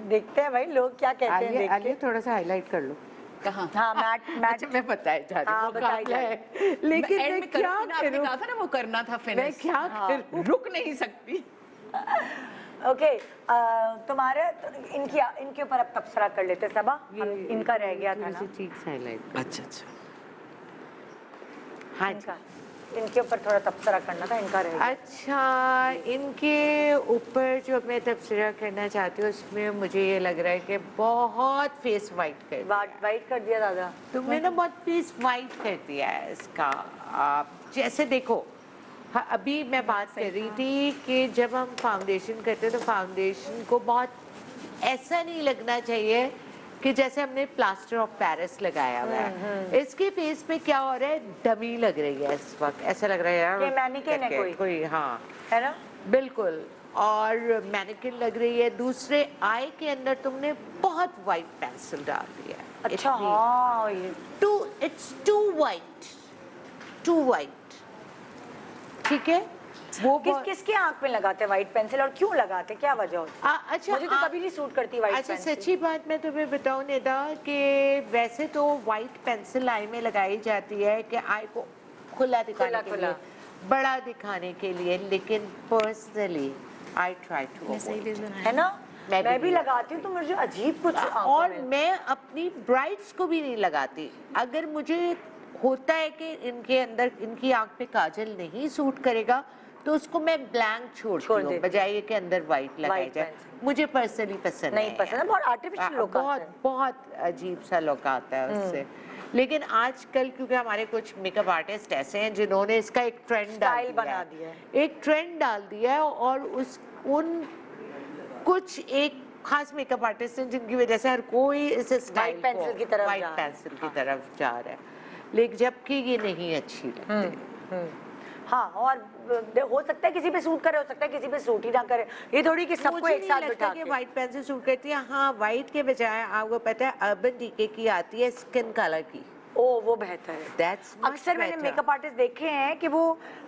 देखते हैं भाई लोग क्या कहते हैं। आलिया थोड़ा सा हाईलाइट कर लो। कहाँ? हाँ, मैट मैं बताया जा रही हूँ, बताई जा रही। लेकिन मैं क्या आपने करूँ? कहा था ना वो करना था फिनिश। मैं क्या करूँ? रुक नहीं सकती। ओके, तुम्हारे इनके ऊपर अब तबसरा कर लेते सबा। इनका रह गया था ना। Cheeks highlight. अच्छा। हाँ, इनके ऊपर थोड़ा तबसरा करना था, इनका रह गया। अच्छा, इनके ऊपर जो मैं तबसरा करना चाहती हूँ उसमें मुझे ये लग रहा है कि बहुत फेस वाइट कर दिया दादा तुमने ना, बहुत फेस वाइट कर दिया है इसका। आप जैसे देखो, हाँ, अभी मैं बात कर रही थी कि जब हम फाउंडेशन करते हैं तो फाउंडेशन को बहुत ऐसा नहीं लगना चाहिए कि जैसे हमने प्लास्टर ऑफ पेरिस लगाया हुआ है। इसके फेस पे क्या हो रहा है, डमी लग रही है इस वक्त, ऐसा लग रहा है यार ये मैनिक्विन है कोई। हाँ, है ना, बिल्कुल, और मैनिक्विन लग रही है। दूसरे आई के अंदर तुमने बहुत वाइट पेंसिल डाल दिया है। अच्छा, हाँ, इट्स टू वाइट, ठीक है। वो किसके आंख में लगाते हैं व्हाइट पेंसिल, और क्यों लगाते, क्या वजह होती है? अच्छा, मुझे तो कभी नहीं सूट करती व्हाइट अच्छा, पेंसिल। सच्ची बात मैं तुम्हें बताऊं निदा कि वैसे तो व्हाइट पेंसिल आई में लगाई जाती है कि आई को खुला दिखाने के लिए, बड़ा दिखाने के लिए, लेकिन पर्सनली आई ट्राई टू, है ना, मैं भी लगाती हूँ तो मुझे अजीब कुछ आंखों और में। मैं अपनी ब्राइड्स को भी नहीं लगाती। अगर मुझे होता है कि इनके अंदर इनकी आंख पे काजल नहीं सूट करेगा तो उसको मैं ब्लैंक छोड़ती हूँ, देती बजाय ये कि अंदर वाइट लगाई White जाए। pencil। मुझे पर्सनली पसंद नहीं पसंद है, बहुत आर्टिफिशियल लुक आता बहुत है। बहुत अजीब सा लुक आता है उससे। लेकिन आजकल क्योंकि हमारे कुछ मेकअप आर्टिस्ट ऐसे हैं जिन्होंने इसका एक ट्रेंड डाल Style बना दिया दिया है। है, एक ट्रेंड डाल दिया है, और उस उन कुछ एक खास मेकअप आर्टिस्ट हैं जिनकी वजह से हर कोई इस स्टाइल pencil की तरफ वाइट जा रहा है। पेंसिल की तरफ जा रहा है, लेकिन जबकि ये नहीं अच्छी लगती। हाँ, और हो सकता है किसी पे सूट करे, हो सकता है किसी पे सूट ही ना करे। ये थोड़ी कि सबको मुझे एक नहीं साथ लगता बिठा कि के। व्हाइट पेंसिल सूट करती है। हाँ, व्हाइट के बजाय आपको पता है अर्बन डीके की आती है स्किन कलर की, ओ वो बेहतर है। दैट्स अक्सर मैंने मेकअप आर्टिस्ट देखे हैं कि वो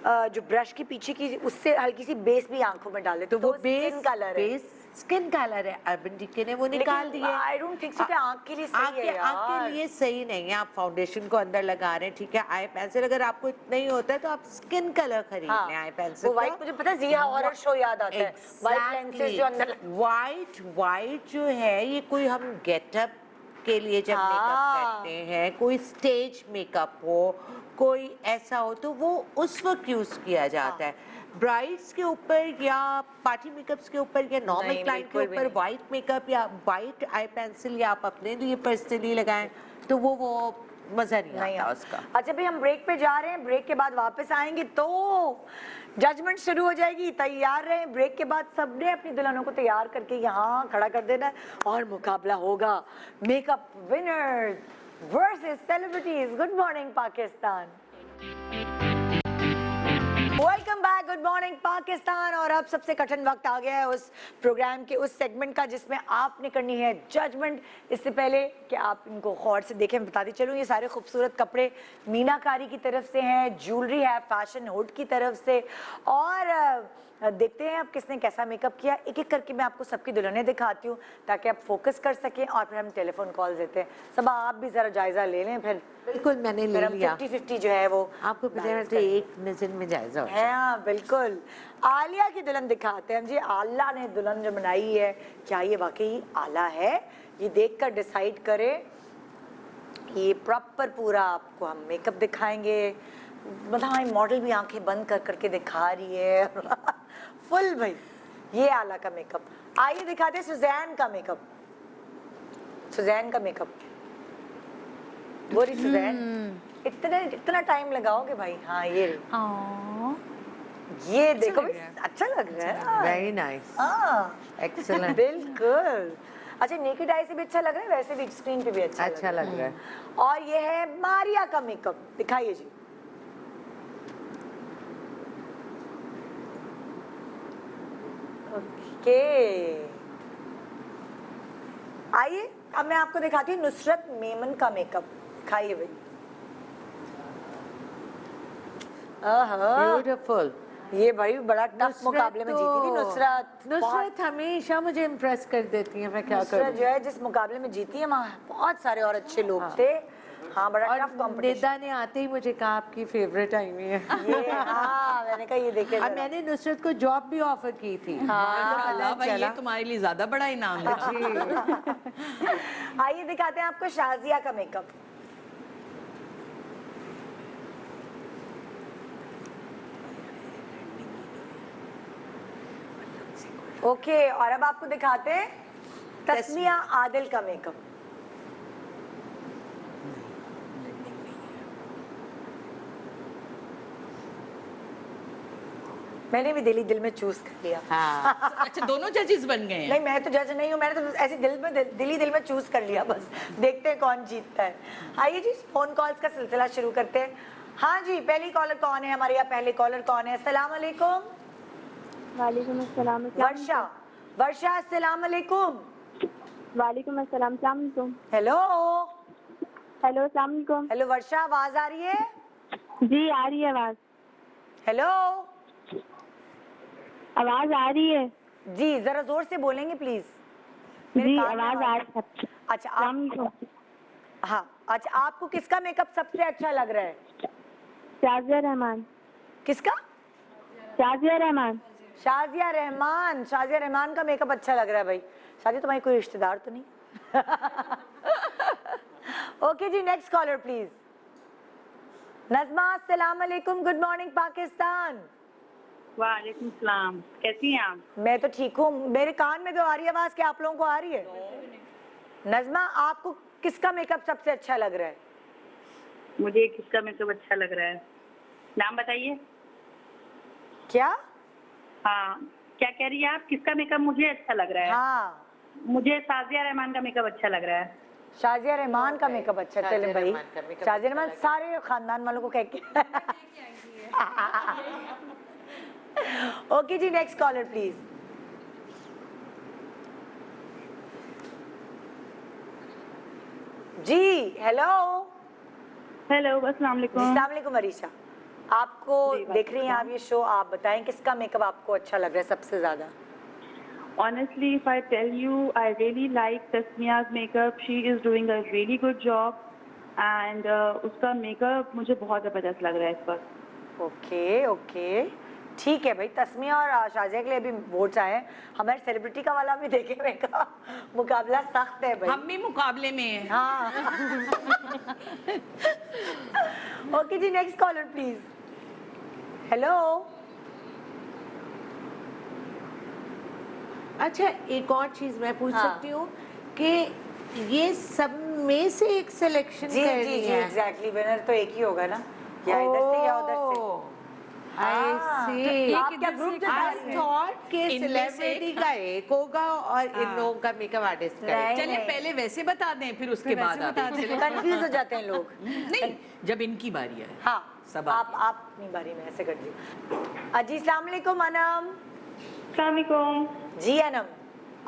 जो ब्रश की पीछे की उससे हल्की सी बेस भी आंखों में डाले, तो वो स्किन कलर है। बेस स्किन कलर है, अर्बन डीके ने वो निकाल दिया। आई डोंट थिंक सो कि आंख के लिए सही है यार। आंख के लिए सही नहीं है। आप फाउंडेशन को अंदर लगा रहे हैं, ठीक है, आई पेंसिल अगर आपको इतना ही होता है तो आप स्किन कलर खरीद हाँ, लें आई पेंसिल वो व्हाइट, मुझे पता है जिया हॉरर शो याद आता है। व्हाइट लेंसेज जो अंदर व्हाइट जो है ये कोई हम गेटअप के लिए जब मेकअप करते हैं, कोई स्टेज मेकअप हो, कोई ऐसा हो तो वो उस वक्त यूज किया जाता है। ब्राइड्स के ऊपर या पार्टी मेकअप्स के ऊपर या नॉर्मल नहीं, क्लाइंट के बिल्कुल भी ऊपर नहीं। व्हाइट मेकअप या व्हाइट आई पेंसिल या आप अपने लिए पर्सनली लगाएं तो वो मजा नहीं आता उसका। अच्छा भाई, हम ब्रेक पे जा रहे हैं, ब्रेक के बाद वापस आएंगे तो जजमेंट शुरू हो जाएगी। तैयार रहें, ब्रेक के बाद सबने अपनी दुल्हनों को तैयार करके यहाँ खड़ा कर देना है और मुकाबला होगा makeup winners versus celebrities. Good morning Pakistan, welcome back, good morning Pakistan. और अब सबसे कठिन वक्त आ गया है उस प्रोग्राम के उस सेगमेंट का जिसमें आपने करनी है जजमेंट। इससे पहले कि आप इनको गौर से देखें, बताती चलूँ ये सारे खूबसूरत कपड़े मीनाकारी की तरफ से हैं, ज्वेलरी है फैशन हुड की तरफ से, और देखते हैं अब किसने कैसा मेकअप किया। एक एक करके मैं आपको सबकी दुल्हनें दिखाती हूँ ताकि आप फोकस कर सकें, और फिर हम टेलीफोन कॉल देते हैं। सब आप भी जरा जायजा ले लें, फिर बिल्कुल मैंने ले लिया। 50-50 जो है वो आपको पता है तो एक नजर में जायजा हो है। हाँ बिल्कुल। आलिया की दुल्हन दिखाते हैं जी। आला ने दुल्हन जो बनाई है, क्या ये वाकई आला है? ये देखकर डिसाइड करें। ये प्रॉपर पूरा आपको हम मेकअप दिखाएंगे, मतलब हमारी मॉडल भी आंखें बंद कर करके दिखा रही है फुल भाई। ये आला का मेकअप। आइए दिखाते हैं सुजैन का मेकअप। सुजैन का मेकअप, गोरी सुजैन, इतना टाइम लगाओगे भाई? हाँ ये देखो भाई, अच्छा लग रहा है। वेरी नाइस, हाँ एक्सीलेंट, बिल्कुल। अच्छा, नेकेड आई से भी अच्छा लग रहा है, वैसे भी स्क्रीन पे भी अच्छा लग रहा है। और ये है मारिया का मेकअप, दिखाइए जी। ओके, आइए अब मैं आपको दिखाती हूँ नुसरत मेमन का मेकअप। दिखाइए भाई। ब्यूटीफुल। ये भाई बड़ा टफ मुकाबले में जीती थी नुसरत। नुसरत हमेशा मुझे इम्प्रेस कर देती है, मैं क्या नुसरत करूं। जो है जिस मुकाबले में जीती है वहाँ बहुत सारे और अच्छे लोग थे। हाँ, बड़ा टफ और कॉम्पिटिशन। निदा ने आते ही मुझे कहा आपकी फेवरेट आई हुई है। ये हाँ, मैंने कहा ये देखे अब जरा। मैंने नुसरत को जॉब भी ऑफर की थी। अल्लाह भाई, ये तुम्हारे लिए ज्यादा बड़ा इनाम है। आइए दिखाते हैं आपको शाजिया का मेकअप। ओके, और अब आपको दिखाते हैं तस्मिया आदिल का मेकअप। मैंने भी दिल में चूज कर लिया। हाँ। अच्छा, दोनों जजेस बन गए हैं? नहीं, मैं तो जज नहीं हूँ, मैंने तो ऐसे दिल में चूज कर लिया बस। देखते हैं कौन जीतता है। आइए जी, फोन कॉल्स का सिलसिला शुरू करते हैं। हाँ जी, पहली कॉलर कौन है हमारे यहाँ? पहले कॉलर कौन है? अस्सलाम वालेकुम। वालेकुम अस्सलाम। वर्षा। वर्षा, अस्सलाम वालेकुम। वालेकुम अस्सलाम। अस्सलाम वालेकुम। हेलो हेलो, अस्सलाम वालेकुम। हेलो वर्षा, आवाज आ रही है? जी आ रही है आवाज। हेलो, आवाज आ रही है जी, जरा जोर से बोलेंगे प्लीज। जी, आवाज आ रही है। अच्छा हाँ, अच्छा, आपको किसका मेकअप सबसे अच्छा लग रहा है? शाजिया रहमान। किसका? शाजिया रहमान। शाजिया रहमान का मेकअप अच्छा लग रहा है भाई। शाजिया तुम्हारी कोई रिश्तेदार तो नहीं? ओके जी, नेक्स्ट कॉलर प्लीज। नज़मा, अस्सलाम वालेकुम, गुड मॉर्निंग पाकिस्तान। वालेकुम सलाम, कैसी हैं आप? मैं तो ठीक हूँ। मेरे कान में तो आ रही है आवाज, क्या आप लोगों को आ रही है? नज़मा, आपको किसका मेकअप सबसे अच्छा लग रहा है? मुझे किसका मेकअप अच्छा लग रहा है? नाम बताइए। क्या? हाँ, क्या कह रही है आप? किसका मेकअप मुझे अच्छा लग रहा है? हाँ, मुझे साजिया रहमान का मेकअप अच्छा लग रहा है। शाजिया रहमान का मेकअप अच्छा। चले भाई, रहमान का makeup शाजिया अच्छा रहमान सारे खानदान वालों को कह के। ओके जी, नेक्स्ट कॉलर प्लीज। जी हेलो। हेलो, अस्सलाम वालेकुम। अस्सलाम वालेकुम अरीशा, आपको देख रही हैं आप ये शो, आप बताएं किसका मेकअप आपको अच्छा लग रहा है सबसे ज्यादा? Honestly, if I tell you, I really like Tasmiya's makeup. She is doing a really good job, and उसका मेकअप मुझे बहुत जबरदस्त लग रहा है इस वक्त। ओके ओके, ठीक है भाई। तस्मिया और शाजिया के लिए भी वोट्स आए हैं। हमारे सेलिब्रिटी का वाला भी देखे हुए का मुकाबला सख्त है भाई। हम भी मुकाबले में हैं। हाँ। ओके जी, नेक्स्ट कॉलर प्लीज। हेलो। अच्छा, एक और चीज मैं पूछ सकती हूँ कि ये सब में से एक सिलेक्शन जी जी जी, एग्जैक्टली। विनर तो एक ही होगा ना, या इधर से या उधर से। आप क्या ग्रुप जता रही हैं? थॉट के इनमें से सेलिब्रिटी का एक होगा और इन लोगों का मेकअप आर्टिस्ट का एक। चलिए पहले वैसे बता दें, फिर उसके बाद कंफ्यूज हो जाते हैं लोग। नहीं, जब इनकी बारी है। हाँ, सब आप अपनी बारी में ऐसे कर दीजिए। जी अस्सलाम वालेकुम अनम। अस्सलाम वालेकुम। जी अनम,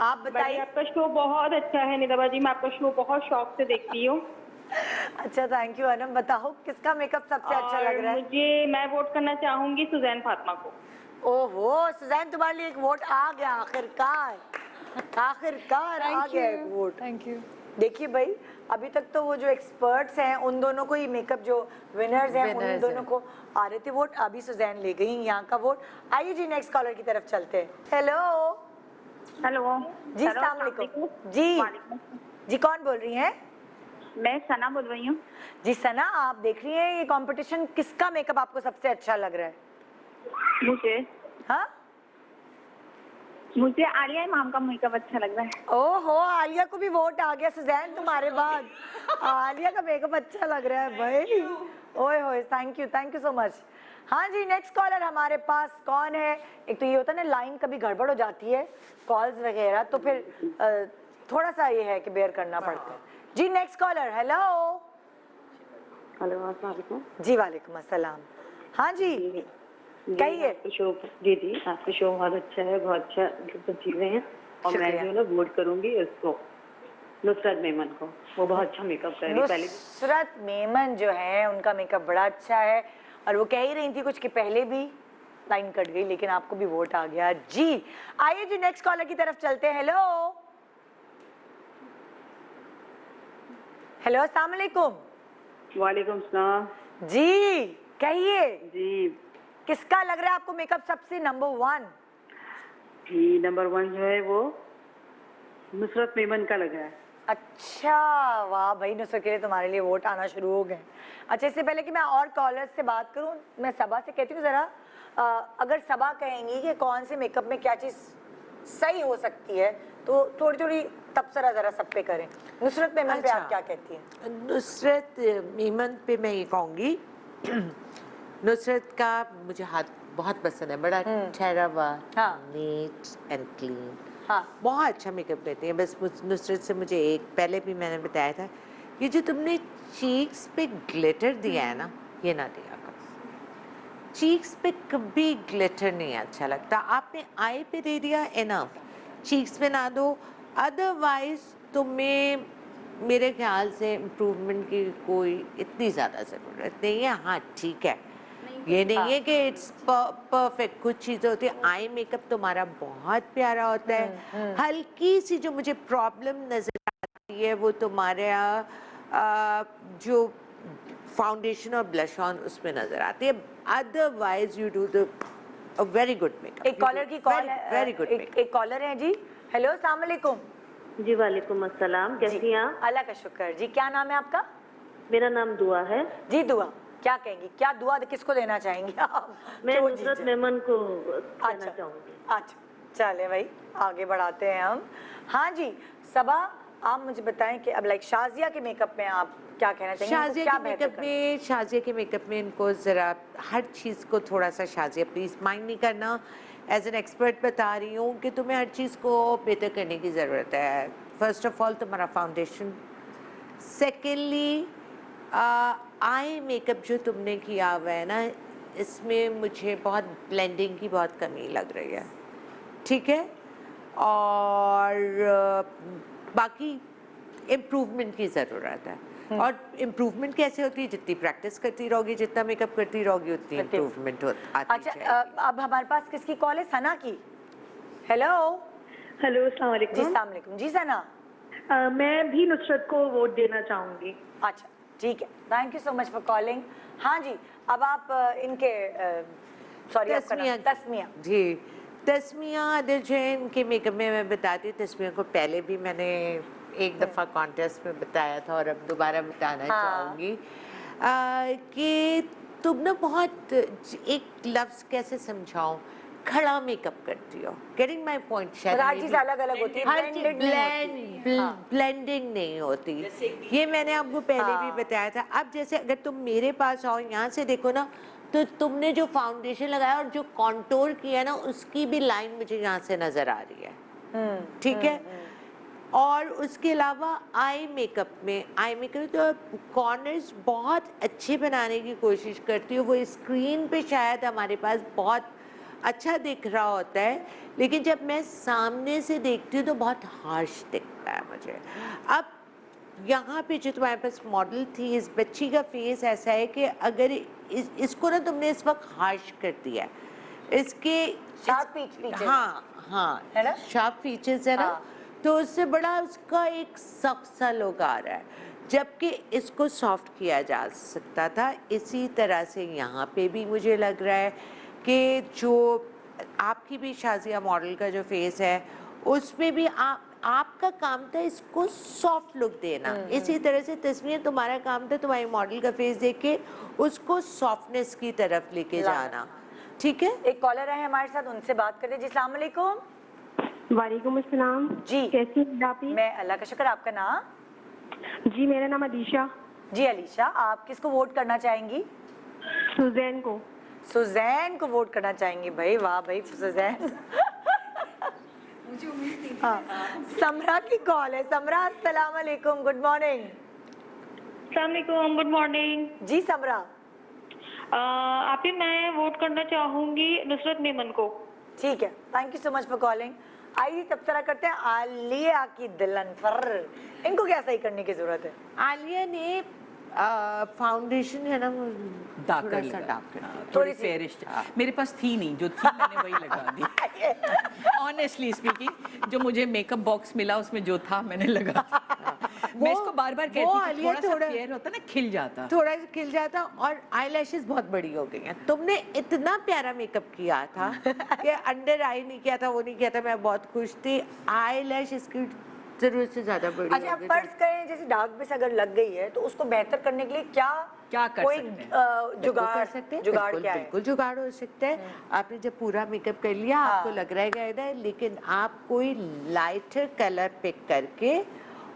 आप बताइए। आपका शो बहुत अच्छा है निदाबा जी, मैं आपका शो बहुत शौक से देखती हूँ। अच्छा, थैंक यू अनम। बताओ किसका मेकअप सबसे अच्छा लग रहा है? मैं वोट करना चाहूंगी सुजैन फातिमा को। ओहो सुजैन, तुम्हारे लिए एक वोट आ गया आखिरकार। आखिरकार आ गया एक वोट। Thank you. देखिए भाई, अभी तक तो वो जो एक्सपर्ट्स हैं उन दोनों को ही मेकअप, जो विनर्स हैं उन दोनों को आ रहे थे वोट। अभी सुजैन ले गई यहाँ का वोट। आइए जी, नेक्स्ट कॉलर की तरफ चलते हैं। हेलो। हेलो जी अस्सलाम वालेकुम। जी कौन बोल रही हैं? मैं सना बोल रही हूँ। जी सना, आप देख रही हैं ये कंपटीशन, किसका मेकअप आपको सबसे अच्छा लग रहा है? मुझे हाँ, मुझे आलिया इमाम का मेकअप अच्छा लग रहा है। ओहो, आलिया को भी वोट आ गया सुजैन तुम्हारे बाद। आलिया का मेकअप अच्छा लग रहा है भाई। ओए होए, थैंक यू सो मच। हाँ जी, नेक्स्ट कॉलर हमारे पास कौन है? एक तो ये होता है ना, लाइन कभी गड़बड़ हो जाती है कॉल्स वगैरह, तो फिर थोड़ा सा ये है कि बेयर करना पड़ता है। जी नेक्स्ट कॉलर। हेलो। हेलो, अस्सलाम वालेकुम। जी वालेकुम अस्सलाम। हाँ जी, कहिए। शो जी आपका शो बहुत अच्छा है, बहुत अच्छा सब चीजें हैं, और मैं जो है ना वोट करूंगी उसको, नुसरत मेमन को। वो बहुत अच्छा मेकअप कर रही है। पहले नुसरत मेमन जो है उनका मेकअप बड़ा अच्छा है, और वो कह ही रही थी कुछ कि पहले भी लाइन कट गई, लेकिन आपको भी वोट आ गया जी। आइए जी, नेक्स्ट कॉलर की तरफ चलते हैं। हेलो हेलो, अस्सलाम वालेकुम। वालेकुम सलाम जी, कहिए जी। किसका लग रहा है आपको मेकअप सबसे नंबर 1? जी नंबर 1 जो है वो नुसरत मेमन का लग रहा है। अच्छा, वाह भाई, नुसरत के लिए तुम्हारे लिए वोट आना शुरू हो गए। अच्छा, इससे पहले कि मैं और कॉलर्स से बात करूं, मैं सबा से कहती हूँ जरा, अगर सबा कहेंगी कि कौन से मेकअप में क्या चीज़ सही हो सकती है, तो थोड़ी थोड़ी तबसरा जरा सब पे करें। नुसरत मेमन पे आप क्या कहती हैं? नुसरत मेमन पे मैं ये कहूँगी, नुसरत का मुझे हाथ बहुत पसंद है, बड़ा ठहरा हुआ, नीट एंड क्लीन। हाँ, बहुत अच्छा मेकअप करती है। बस नुसरत से मुझे एक, पहले भी मैंने बताया था, ये जो तुमने चीक्स पे ग्लिटर दिया है ना, ये ना दिया करो। चीक्स पे कभी ग्लिटर नहीं अच्छा लगता। आपने आई पे दे दिया, इनफ। चीक्स पे ना दो, अदरवाइज तुम्हें मेरे ख्याल से इम्प्रूवमेंट की कोई इतनी ज़्यादा ज़रूरत नहीं है। हाँ ठीक है, ये नहीं है कि इट्स परफेक्ट, कुछ चीज़ें होती है। आई मेकअप तुम्हारा बहुत प्यारा होता है। हल्की सी जो मुझे प्रॉब्लम नज़र आती है वो तुम्हारा जो फाउंडेशन और ब्लश ऑन उसमें नज़र आती है। Otherwise you do the a very good makeup. एक कॉलर की कॉल है, very good makeup. एक कॉलर है जी। हेलो, अस्सलाम वालेकुम। जी वालेकुम अस्सलाम, कैसी हैं आप? अल्लाह का शुक्र जी। क्या नाम है आपका? मेरा नाम दुआ है। जी दुआ, क्या कहेंगी, क्या दुआ किसको देना चाहेंगी आप? मैं जो नुसरत जीते। मेमन को कहना अच्छा चाहूँगी। अच्छा, चले भाई आगे बढ़ाते हैं हम। हाँ जी सबा, आप मुझे बताएं कि अब लाइक शाजिया के मेकअप में आप क्या कहना चाहेंगे? इनको शाजिया क्या के बेहतर मेकअप में, शाजिया के मेकअप में इनको ज़रा हर चीज़ को थोड़ा सा, शाजिया प्लीज़ माइंड नहीं करना, एज एन एक्सपर्ट बता रही हूँ कि तुम्हें हर चीज़ को बेहतर करने की ज़रूरत है। फर्स्ट ऑफ ऑल तुम्हारा फाउंडेशन, सेकेंडली आई मेकअप जो तुमने किया हुआ है ना, इसमें मुझे बहुत ब्लेंडिंग की बहुत कमी लग रही है, ठीक है? और बाकी इम्प्रूवमेंट की ज़रूरत है। और इम्प्रूवमेंट कैसे होती है? जितनी प्रैक्टिस करती रहोगी, जितना मेकअप करती रहोगी, उतनी इम्प्रूवमेंट आती अच्छा जाएगी। अब हमारे पास किसकी कॉल है? सना की। हेलो हेलो, अस्सलाम जी, वालेकुम। अस्सलाम वालेकुम जी। सना, मैं भी नुसरत को वोट देना चाहूँगी। अच्छा ठीक है, thank you so much for calling. हाँ जी, अब आप इनके सॉरी आपका नाम? तस्मिया जी, तस्मिया अदर जैन के मेकअप में मैं बताती हूँ। तस्मिया को पहले भी मैंने एक दफ़ा कॉन्टेस्ट में बताया था और अब दोबारा बताना चाहूँगी कि तुम ना बहुत, एक लफ्ज़ कैसे समझाऊँ, खड़ा मेकअप करती हो। Getting my point? शायद हर चीज़ अलग अलग होती है, हर चीज़ blended ब्लेंडिंग नहीं होती। ये मैंने आपको पहले भी बताया था। अब जैसे अगर तुम मेरे पास आओ, यहाँ से देखो ना, तो तुमने जो फाउंडेशन लगाया और जो कॉन्टोर किया ना, उसकी भी लाइन मुझे यहाँ से नजर आ रही है, ठीक है? और उसके अलावा आई मेकअप में, आई मेकअप तो कॉर्नर्स बहुत अच्छे बनाने की कोशिश करती हूँ। वो स्क्रीन पे शायद हमारे पास बहुत अच्छा दिख रहा होता है, लेकिन जब मैं सामने से देखती हूँ तो बहुत हार्श दिखता है मुझे। अब यहाँ पे जो तुम्हारे पास मॉडल थी, इस बच्ची का फेस ऐसा है कि अगर इसको ना तुमने इस वक्त हार्श कर दिया, इसके शार्प फीचर्स, हाँ हाँ है ना, शार्प फीचर्स है ना, तो उससे बड़ा उसका एक सख्त सा लुक आ रहा है, जबकि इसको सॉफ्ट किया जा सकता था। इसी तरह से यहाँ पे भी मुझे लग रहा है कि जो आपकी भी शाजिया मॉडल का जो फेस है, उसमें भी आपका काम था इसको सॉफ्ट लुक देना। इसी तरह से तस्वीर तुम्हारा काम था तुम्हारी मॉडल का फेस देख के उसको सॉफ्टनेस की तरफ लेके जाना, ठीक है? एक कॉलर है हमारे साथ, उनसे बात करते हैं जी। अस्सलाम वालेकुम। वालेकुम अस्सलाम जी, कैसी हैं आप? मैं अल्लाह का शुक्र। आपका नाम? जी मेरा नाम अलीशा। जी अलीशा, आप किसको वोट करना चाहेंगी? सुजैन को। सुजैन को वोट करना चाहेंगी? भाई वाह भाई सुजैन। हाँ, समरा की कॉल है। समरा, अस्सलाम वालेकुम, गुड मॉर्निंग। अस्सलाम वालेकुम, गुड मॉर्निंग। जी समरा, आप ही, मैं वोट करना चाहूँगी नुसरत मेमन को। ठीक है, thank you so much for calling. आइए तबसरा करते हैं आलिया की दुल्हन पर। इनको क्या सही करने की जरूरत है? आलिया ने फाउंडेशन है ना, डार्क थोड़ा कर सा लगा, डार्क थोड़ी थोड़ी सी। फेयरिश। मेरे पास थी नहीं, जो थी मैंने वही लगा दी। ऑनेस्टली स्पीकिंग, जो मुझे मेकअप बॉक्स मिला उसमें जो था मैंने लगा दिया। मैं इसको बार बार कहती हूँ कि थोड़ा सा फेयर होता ना, खिल जाता, थोड़ा सा खिल जाता। और आईलैशेस बहुत बड़ी हो गई हैं। तुमने इतना प्यारा मेकअप किया था कि अंडर आई नहीं किया था, वो नहीं किया था, मैं बहुत खुश थी। आईलैश इसकी जरूरत से ज्यादा बड़ी अच्छा, हो आप गई। फर्ज करें जैसे डार्क बेस अगर लग गई है तो उसको बेहतर करने के लिए क्या क्या कर कोई सकते हैं? जुगाड़ कर सकते हैं, जुगाड़ बिल्कुल, क्या है? बिल्कुल जुगाड़ हो सकता है। आपने जब पूरा मेकअप कर लिया, आपको लग रहा है इधर, लेकिन आप कोई लाइटर कलर पिक करके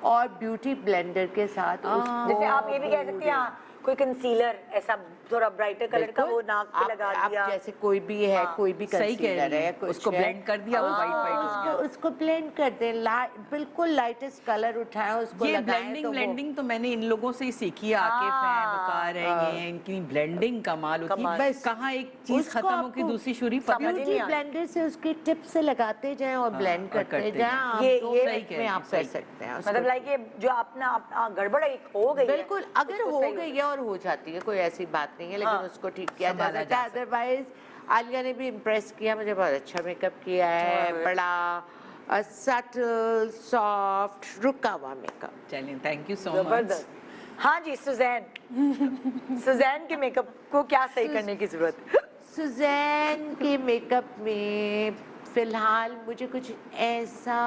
और ब्यूटी ब्लेंडर के साथ उसको, जैसे आप ये भी कह सकते हैं हाँ, कोई कंसीलर ऐसा थोड़ा ब्राइटर कलर का वो नाक पे लगा दिया। जैसे कोई भी है, कोई भी सही कह कंसीलर रही है, है, कुछ उसको है, ब्लेंड कर दिया, वो white white हो गया। उसको ब्लेंड कर दें, बिल्कुल लाइटेस्ट कलर उठाएं, उसको ये लगाएं ब्लेंडिंग तो ब्लेंडिंग तो मैंने इन लोगों से ही सीखी है। आकिफ हैं, वकार हैं, ये इनकी ब्लेंडिंग कमाल होती है। बस कहाँ एक चीज खत्म हो की दूसरी शुरू पता नहीं। ब्यूटी ब्लेंडर से उसकी टिप से लगाते जाएं और ब्लेंड करते जाएं। आप ये 2 सही मिनट में आप कर सकते हैं उसको। मतलब लाइक ये जो अपना गड़बड़ एक हो गई है, बिल्कुल, अगर उसको हो सही गई है और हो जाती है, कोई ऐसी बात नहीं है, लेकिन उसको ठीक किया जा सकता है। अदरवाइज आलिया ने भी इम्प्रेस किया, मुझे बहुत अच्छा मेकअप किया है, बड़ा सटल सॉफ्ट रुका हुआ मेकअप। चलिए, थैंक यू सो मच। जबरदस्त। हाँ जी सुजैन, सुजैन के मेकअप को क्या सही करने की जरूरत? सुजैन के मेकअप में फिलहाल मुझे कुछ ऐसा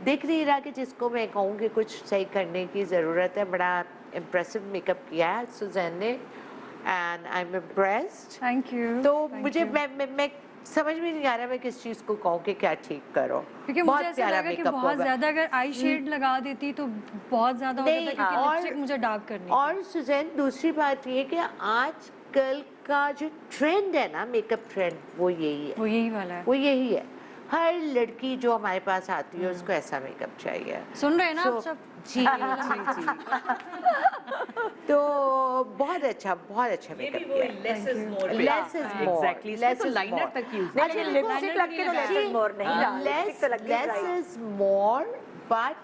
दिख नहीं रहा कि जिसको मैं कहूँ कि कुछ सही करने की ज़रूरत है। बड़ा इम्प्रेसिव मेकअप किया है सुजैन ने and I am impressed. Thank you. तो मुझे मैं समझ में नहीं आ रहा मैं किस चीज़ को कहूँ कि क्या ठीक करो। क्योंकि मुझे ऐसा लगा कि बहुत ज़्यादा अगर आई शेड लगा देती तो बहुत ज़्यादा हो जाता, क्योंकि लिपस्टिक मुझे डार्क करनी। और सुजैन दूसरी बात ये कि आजकल का जो ट्रेंड है ना, मेकअप ट्रेंड, वो यही है, वो यही वाला है, वो यही है। हर लड़की जो हमारे पास आती है उसको ऐसा मेकअप चाहिए। सुन रहे हैं ना आप सब? जी जी। तो बहुत अच्छा मेकअप किया। Less is more. Less is more. Exactly, less तो लाइनर तक यूज। अच्छा लिपस्टिक लग के तो लेस इज मोर नहीं रहा, लिपस्टिक तो लगती है लेस इज मोर, बट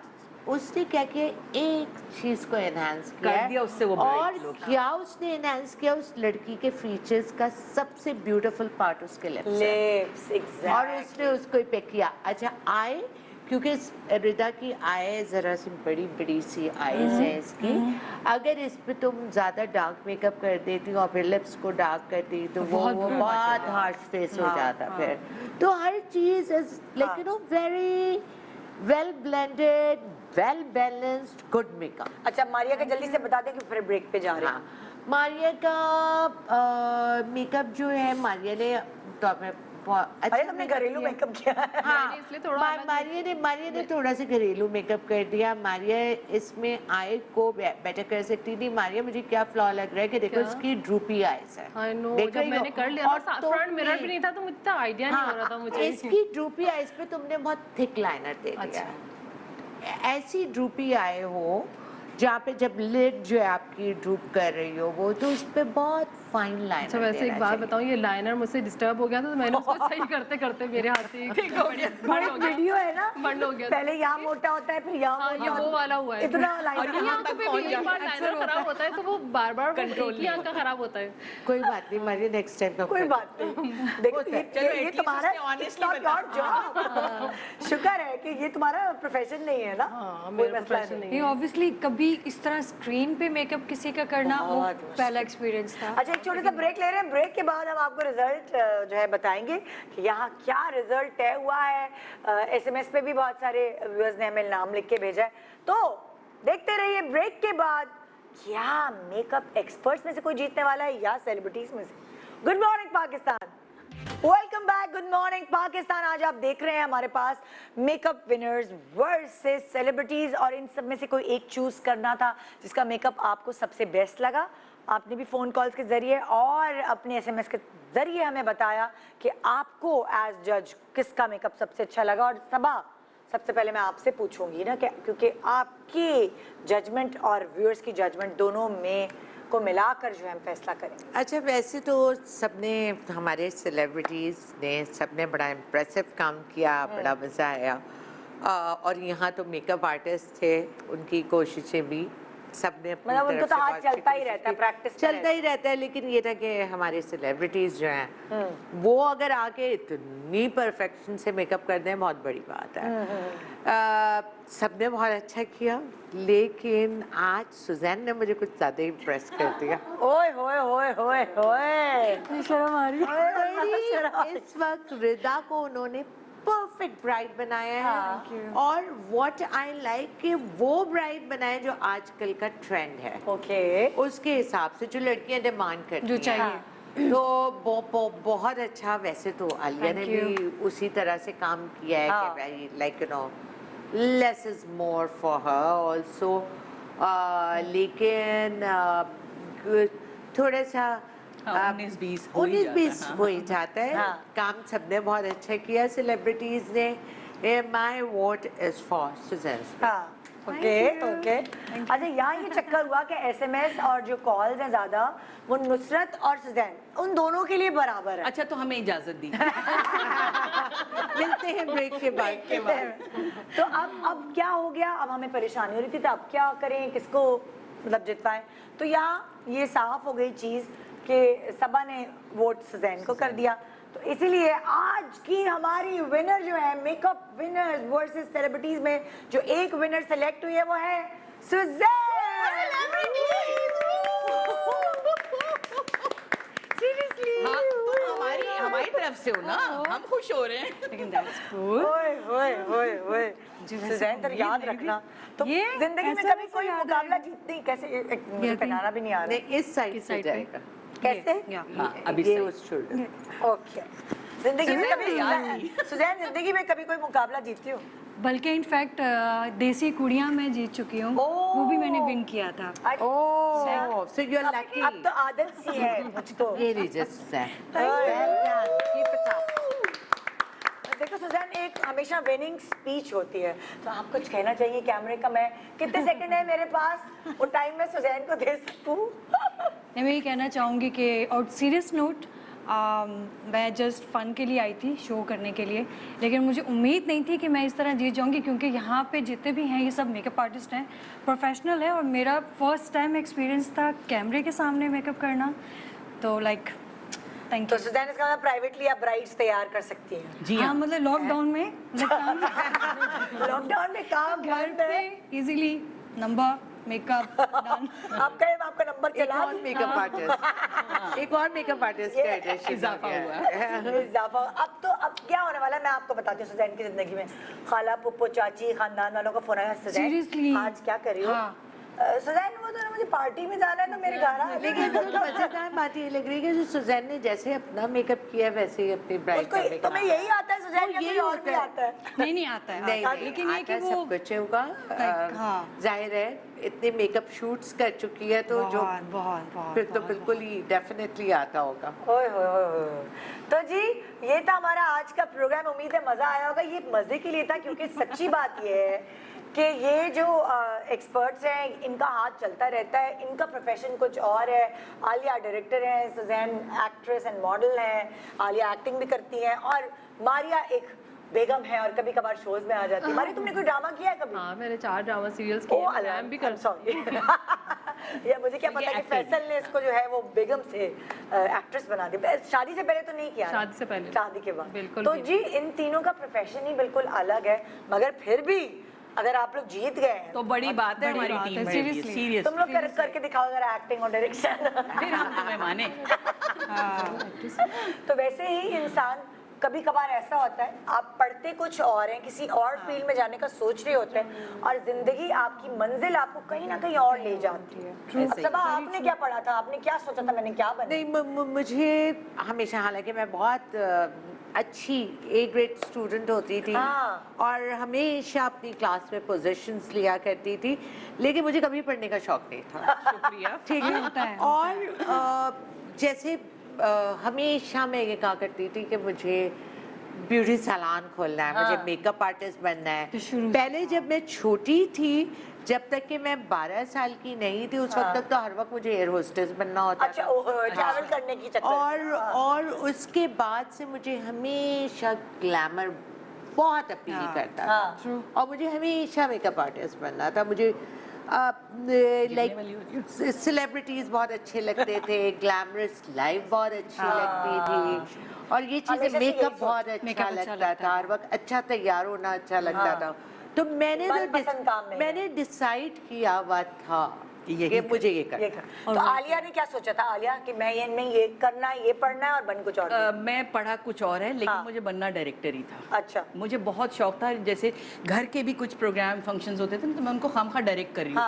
उसने क्या किया, एक चीज को एनहांस किया कर दिया, उससे वो और bright look। क्या उसने एनहांस किया, उस लड़की के फीचर्स का सबसे ब्यूटीफुल पार्ट उसके लिप्स है लिप्स, एग्जैक्टली। और उसने उसको पिक किया। अच्छा आई, क्योंकि रिदा की आई जरा सी बड़ी बड़ी सी आईज है इसकी, अगर इस पे तुम ज्यादा डार्क मेकअप कर देती और फिर लिप्स को डार्क करती तो वो बहुत हार्श फेस हो जाता फिर। तो हर चीज is like you know very well blended, well balanced, good makeup. अच्छा मारिया का जल्दी से बता दें कि फिर ब्रेक पे जा रहे हैं। मारिया का मेकअप जो है, मारिया ने तो अरे तुमने घरेलू मेकअप किया है। हाँ, इसलिए थोड़ा मारिया ने थोड़ा सा घरेलू मेकअप कर दिया। मारिया इसमें आई को बेटर कर सकती थी। मारिया मुझे क्या फ्लॉ लग रहा है कि देखो इसकी ड्रूपी आईज है। आई नो, देख जब रही हो? मैंने कर लिया और था, फ्रंट मिरर भी नहीं था तो मुझे इतना आइडिया नहीं हो रहा था मुझे। इसकी ड्रूपी आईज पे तुमने बहुत थिक लाइनर दे दिया। ऐसी ड्रूपी आई हो जहाँ पे जब लिड जो है आपकी ड्रूप कर रही हो वो, तो उस पे बहुत फाइन लाइनर। अच्छा वैसे एक बात बताऊं, ये लाइनर मुझसे डिस्टर्ब हो गया था तो मैंने उसको सही करते करते मेरे हाथ से ठीक हो गया, बंद हो गया। वीडियो है ना, बंद हो गया। पहले यहाँ मोटा होता है फिर यहाँ हाँ, ये वो वाला हुआ है। इतना और लाइनर ये आंख पे भी एक बार लाइनर खराब होता है तो वो बार-बार एक ही आंख का खराब होता है। कोई बात नहीं मारिया, नेक्स्ट टाइम का कोई बात नहीं। देखो ये तुम्हारा इट्स नॉट योर जॉब। शुक्र है कि ये तुम्हारा प्रोफेशन नहीं है ना, कोई मसला नहीं। ऑब्वियसली कभी इस तरह स्क्रीन पे मेकअप किसी का करना वो पहला एक्सपीरियंस था। अच्छा एक छोटा सा ब्रेक ले रहे हैं, ब्रेक के बाद हम आपको रिजल्ट जो है बताएंगे कि यहाँ क्या रिजल्ट तय हुआ है। एसएमएस पे भी बहुत सारे व्यूअर्स ने हमें नाम लिख के भेजा है, तो देखते रहिए ब्रेक के बाद क्या मेकअप एक्सपर्ट्स में से कोई जीतने वाला है या सेलिब्रिटीज में से। Good morning Pakistan, welcome back, good morning Pakistan. आज आप देख रहे हैं हमारे pass makeup winners versus celebrities, और इन सब में से कोई एक चूज करना था जिसका मेकअप आपको सबसे बेस्ट लगा। आपने भी फोन कॉल्स के जरिए और अपने एसएमएस के जरिए हमें बताया कि आपको एज जज किसका मेकअप सबसे अच्छा लगा। और सबा, सबसे पहले मैं आपसे पूछूंगी ना कि क्योंकि आपकी जजमेंट और व्यूअर्स की जजमेंट दोनों में को मिलाकर जो है हम फैसला करेंगे। अच्छा वैसे तो सबने, हमारे सेलिब्रिटीज ने सबने बड़ा इम्प्रेसिव काम किया, बड़ा मजा आया। और यहाँ तो मेकअप आर्टिस्ट थे, उनकी कोशिशें भी सबने अपनी मतलब उनको तरफ तो से हाथ बहुत चलता ही अच्छी रहता है, कोशिश की। प्रैक्टिस चलता ही रहता है, लेकिन ये था कि हमारे सेलिब्रिटीज जो हैं वो अगर आके इतनी परफेक्शन से मेकअप कर दें, बहुत बड़ी बात है। सबने बहुत अच्छा किया, लेकिन आज सुजैन ने मुझे कुछ ज्यादा इम्प्रेस कर दिया। ओए होए होए होए होए, शर्म आ रही है। इस वक्त रिदा को उन्होंने परफेक्ट ब्राइड बनाया है, और व्हाट आई लाइक कि वो ब्राइड बनाए जो आजकल का ट्रेंड है, ओके, उसके हिसाब से जो लड़कियां डिमांड करती जो चाहिए। हैं। तो बहुत अच्छा। वैसे तो आलिया ने भी उसी तरह से काम किया है कि भाई like you no less is more for her also, लेकिन थोड़ा सा 19-20 हो ही जाता है। काम सबने बहुत अच्छा किया सेलिब्रिटीज ने। My vote is for Sussanne. Okay okay. अच्छा यहाँ ये चक्कर हुआ कि एसएमएस और जो कॉल्स हैं ज्यादा, वो नुसरत और सुजैन उन दोनों के लिए बराबर है। अच्छा तो हमें इजाजत दी। मिलते हैं ब्रेक के बाद। तो अब क्या हो गया, अब हमें परेशानी हो रही थी तो अब क्या करें, किसको मतलब जितवाएं। तो यहाँ ये साफ हो गई चीज कि सबा ने वोट सुजैन को कर दिया। तो इसीलिए आज की हमारी विनर जो है मेकअप विनर्स वर्सेस सेलिब्रिटीज में जो एक विनर सेलेक्ट हुई है वो है सुजैन। सीरियसली हाँ, तो से हो ना, हम खुश हो रहे हैं। लेकिन दैट्स गुड। ओए सुजैन तेरे याद रखना तो ये जिंदगी में ऐसा कभी कैसे कोई याद मुकाबला रहेगा? जीतनी कैसे मुझे पहनाना भी नहीं आ रहा नहीं, इस साइड से साइड पे? जाएगा। कैसे हाँ, अभी ये सही। उस शोल्डर। ओके जिंदगी में सुजैन कभी याद सुजैन जिंदगी में कभी कोई मुकाबला जीती हो बल्कि इनफैक्ट देसी कुड़ियाँ मैं जीत चुकी हूँ, ओह। वो भी मैंने विन किया था। ओह, so you're अब lucky. तो आदत सी है मुझको Really just that. Well done. Keep it up. देखो सुजैन एक हमेशा विनिंग स्पीच होती है तो आप कुछ कहना चाहिए कैमरे का मैं कितने सेकंड है मेरे पास वो टाइम में सुजैन को दे सकूं मैं ये कहना चाहूँगी कि और सीरियस नोट मैं जस्ट फ़न के लिए आई थी शो करने के लिए, लेकिन मुझे उम्मीद नहीं थी कि मैं इस तरह जीत जाऊँगी क्योंकि यहाँ पे जितने भी हैं ये सब मेकअप आर्टिस्ट हैं, प्रोफेशनल है और मेरा फर्स्ट टाइम एक्सपीरियंस था कैमरे के सामने मेकअप करना, तो लाइक थैंक तो यू। सुजैन इसका मतलब प्राइवेटली आप ब्राइड्स तैयार कर सकती हैं जी हाँ हाँ, मतलब लॉकडाउन में लॉकडाउन में काम घर बंद है पे इजीली नंबर मेकअप डन। आपका नंबर एक चला और मेकअप आर्टिस्ट, एक और मेकअप आर्टिस्ट का एडिशन इजाफा हो हुआ गया। इजाफा अब क्या होने वाला है मैं आपको बताती हूँ सुजैन की जिंदगी में खाला पुप्पो चाची खानदान वालों का फोन आया सुजैन Seriously? आज क्या कर रही हो हाँ। सुजैन वो तो मुझे पार्टी में जाना है तो मेरे घर आ लेकिन तो मजेदार बात ये लग रही है कि जो सुजैन ने जैसे अपना मेकअप किया वैसे ही अपनी ब्राइड का उसको मेकअप तुम्हें यही आता है सुजैन या कोई और भी आता है नहीं आता है नहीं, आता है। लेकिन ये आता कि है, वो सब कुछ होगा। हाँ। जाहिर है इतने मेकअप शूट्स कर चुकी है तो जो बहुत बहुत बहुत फिर तो बहुत, बिल्कुल ही डेफिनेटली आता होगा। ओए होए होए होए। तो जी ये था हमारा आज का प्रोग्राम उम्मीद है मजा आया होगा ये मजे के लिए था क्योंकि सच्ची बात ये है कि ये जो एक्सपर्ट्स हैं इनका हाथ चलता रहता है इनका प्रोफेशन कुछ और है आलिया डायरेक्टर हैं सुजैन एक्ट्रेस एंड मॉडल हैं आलिया एक्टिंग भी करती हैं और मारिया एक बेगम है और कभी कभार शोज में आ जाती है मारिया तुमने कोई ड्रामा किया है कभी हाँ, मैंने 4 ड्रामा सीरियल्स ओ किए, मैम भी कर सॉरी या मुझे क्या पता कि फैसल ने इसको जो है वो बेगम से एक्ट्रेस बना दिया शादी से पहले तो नहीं किया ना? शादी से पहले। शादी के बाद बिल्कुल तो भी जी इन तीनों का प्रोफेशन ही बिल्कुल अलग है मगर फिर भी अगर आप लोग जीत गए हैं तो बड़ी बात है बड़ी हमारी बात टीम है, में seriously। सीरियस तुम लोग करके दिखाओ जरा एक्टिंग और डायरेक्शन फिर हम तुम्हें माने। तो वैसे ही इंसान कभी कभार ऐसा होता है आप पढ़ते कुछ और हैं किसी और फील्ड में जाने का सोच रहे होते हैं और जिंदगी आपकी मंजिल आपको कहीं ना कहीं और ले जाती है अब सबा आपने क्या पढ़ा था आपने क्या सोचा था मैंने क्या बना नहीं मुझे हमेशा हालांकि मैं बहुत अच्छी ए ग्रेड स्टूडेंट होती थी हाँ। और हमेशा अपनी क्लास में पोजीशंस लिया करती थी लेकिन मुझे कभी पढ़ने का शौक नहीं था। शुक्रिया। ठीक होता है है, और जैसे हमेशा मैं ये कहा करती थी कि मुझे ब्यूटी सैलून खोलना है मुझे मेकअप आर्टिस्ट बनना है। तो शुरू से पहले जब मैं छोटी थी जब तक कि मैं 12 साल की नहीं थी उस वक्त तक तो हर वक्त मुझे एयर होस्टेस बनना होता अच्छा था। ट्रैवल करने की चक्कर और उसके बाद से मुझे हमेशा ग्लैमर बहुत अपील करता था और मुझे हमेशा मेकअप आर्टिस्ट बनना था मुझे लाइक सेलिब्रिटीज बहुत अच्छे लगते थे ग्लैमरस लाइफ बहुत अच्छी लगती थी और ये हमेशा चीजें से मेकअप यही बहुत Makeup अच्छा अच्छा लगता लगता था हर वक्त अच्छा तैयार होना अच्छा लगता था तो मनपसंद काम नहीं है। मैंने डिसाइड किया हुआ था कि मुझे ये करना तो आलिया ने क्या सोचा था आलिया कि मैं ये करना है ये पढ़ना है और बन कुछ और मैं पढ़ा कुछ और है लेकिन हाँ। मुझे बनना डायरेक्टर ही था। अच्छा मुझे बहुत शौक था जैसे घर के भी कुछ प्रोग्राम फंक्शंस होते थे ना तो मैं उनको खामखा डायरेक्ट कर रही हूँ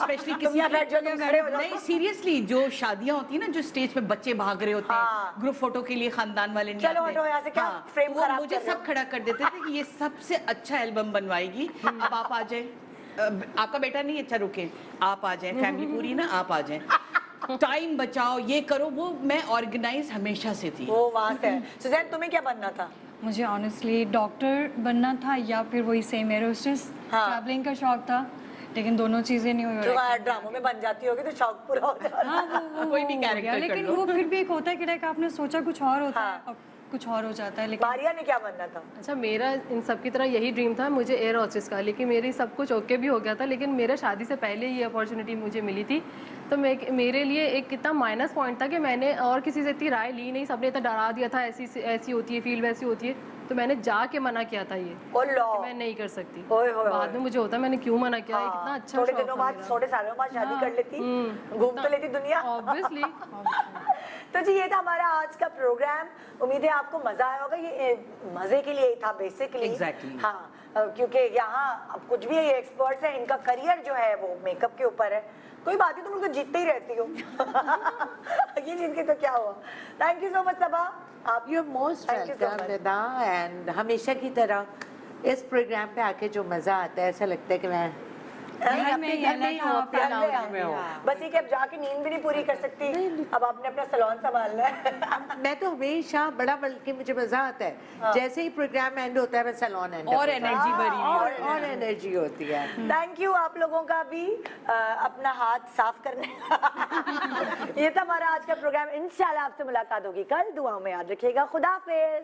स्पेशली तुम यहाँ बैठ जाओ, तुम खड़े हो जाओ। नहीं सीरियसली जो शादियां होती है ना जो स्टेज पे बच्चे भाग रहे होते हाँ। हैं ग्रुप फोटो के लिए खानदान वाले नहीं चलो आते। हटो यहाँ से, क्या हाँ, frame तो वो खराब मुझे कर रहे सब खड़ा कर देते थे कि ये सबसे अच्छा एल्बम बनवाएगी अब आप आ जाए आपका बेटा नहीं अच्छा रुके आप आ जाए फैमिली पूरी ना आप आ जाए टाइम बचाओ ये करो वो मैं ऑर्गेनाइज हमेशा से थी। वो वहाँ से है सुजैन तुम्हें क्या बनना था मुझे ऑनेस्टली डॉक्टर बनना था या फिर वही सेम एयर होस्टेस हाँ। ट्रैवलिंग का शौक था लेकिन दोनों चीजें नहीं जो हुई ड्रामों में बन जाती होगी तो शौक पूरा हो जाता हाँ वो कोई भी हो character गया, कर लेकिन लो। वो फिर भी एक होता है कि लाइक आपने सोचा कुछ और होता हाँ। है और कुछ और हो जाता है लेकिन मारिया ने क्या बनना था अच्छा मेरा इन सब की तरह यही ड्रीम था मुझे एयर होस्टेस का लेकिन मेरी सब कुछ ओके भी हो गया था लेकिन मेरा शादी से पहले ये अपॉर्चुनिटी मुझे मिली थी तो मेरे लिए एक कितना माइनस पॉइंट था कि मैंने और किसी से इतनी राय ली नहीं सबने इतना डरा दिया था ऐसी होती है फील्ड वैसी होती है तो मैंने जाके मना किया था ये ओ लो कि मैं नहीं कर सकती ओए होए बाद में मुझे होता मैंने क्यों मना किया ये कितना अच्छा थोड़े शौक दिनों था बाद मेरा। थोड़े सालों बाद शादी कर लेती घूम तो लेती दुनिया ऑब्वियसली तो जी ये था हमारा आज का प्रोग्राम। उम्मीद है आपको मजा आया होगा। ये मजे के लिए ही था बेसिकली। Exactly. हाँ, क्योंकि यहाँ अब कुछ भी ये एक्सपर्ट्स हैं, इनका करियर जो है वो मेकअप के ऊपर है। कोई बात नहीं, तुम लोग तो जीतते ही रहती हो। ये जीत के तो क्या हुआ। थैंक यू सो मच सबा। आप you most Thank you so welcome much. Nida, and हमेशा की तरह इस प्रोग्राम पे आके जो मजा आता है, ऐसा लगता है कि मैं घर में ही है ना, हूँ, अपने घर में लाउंज आती में हूँ। हूँ। बस ये कि अब जाके नींद भी नहीं पूरी कर सकती। अब आपने अपना सैलून संभालना है। मैं तो हमेशा बड़ा, बल्कि मुझे मजा आता है जैसे ही प्रोग्राम एंड होता है मैं सैलून एंड और एनर्जी भरी हुई होती है। और एनर्जी होती है। थैंक यू आप लोगों का भी अपना हाथ साफ करने ये था हमारा आज का प्रोग्राम। इंशाल्लाह आपसे मुलाकात होगी कल। दुआओं में याद रखिएगा। खुदा हाफिज।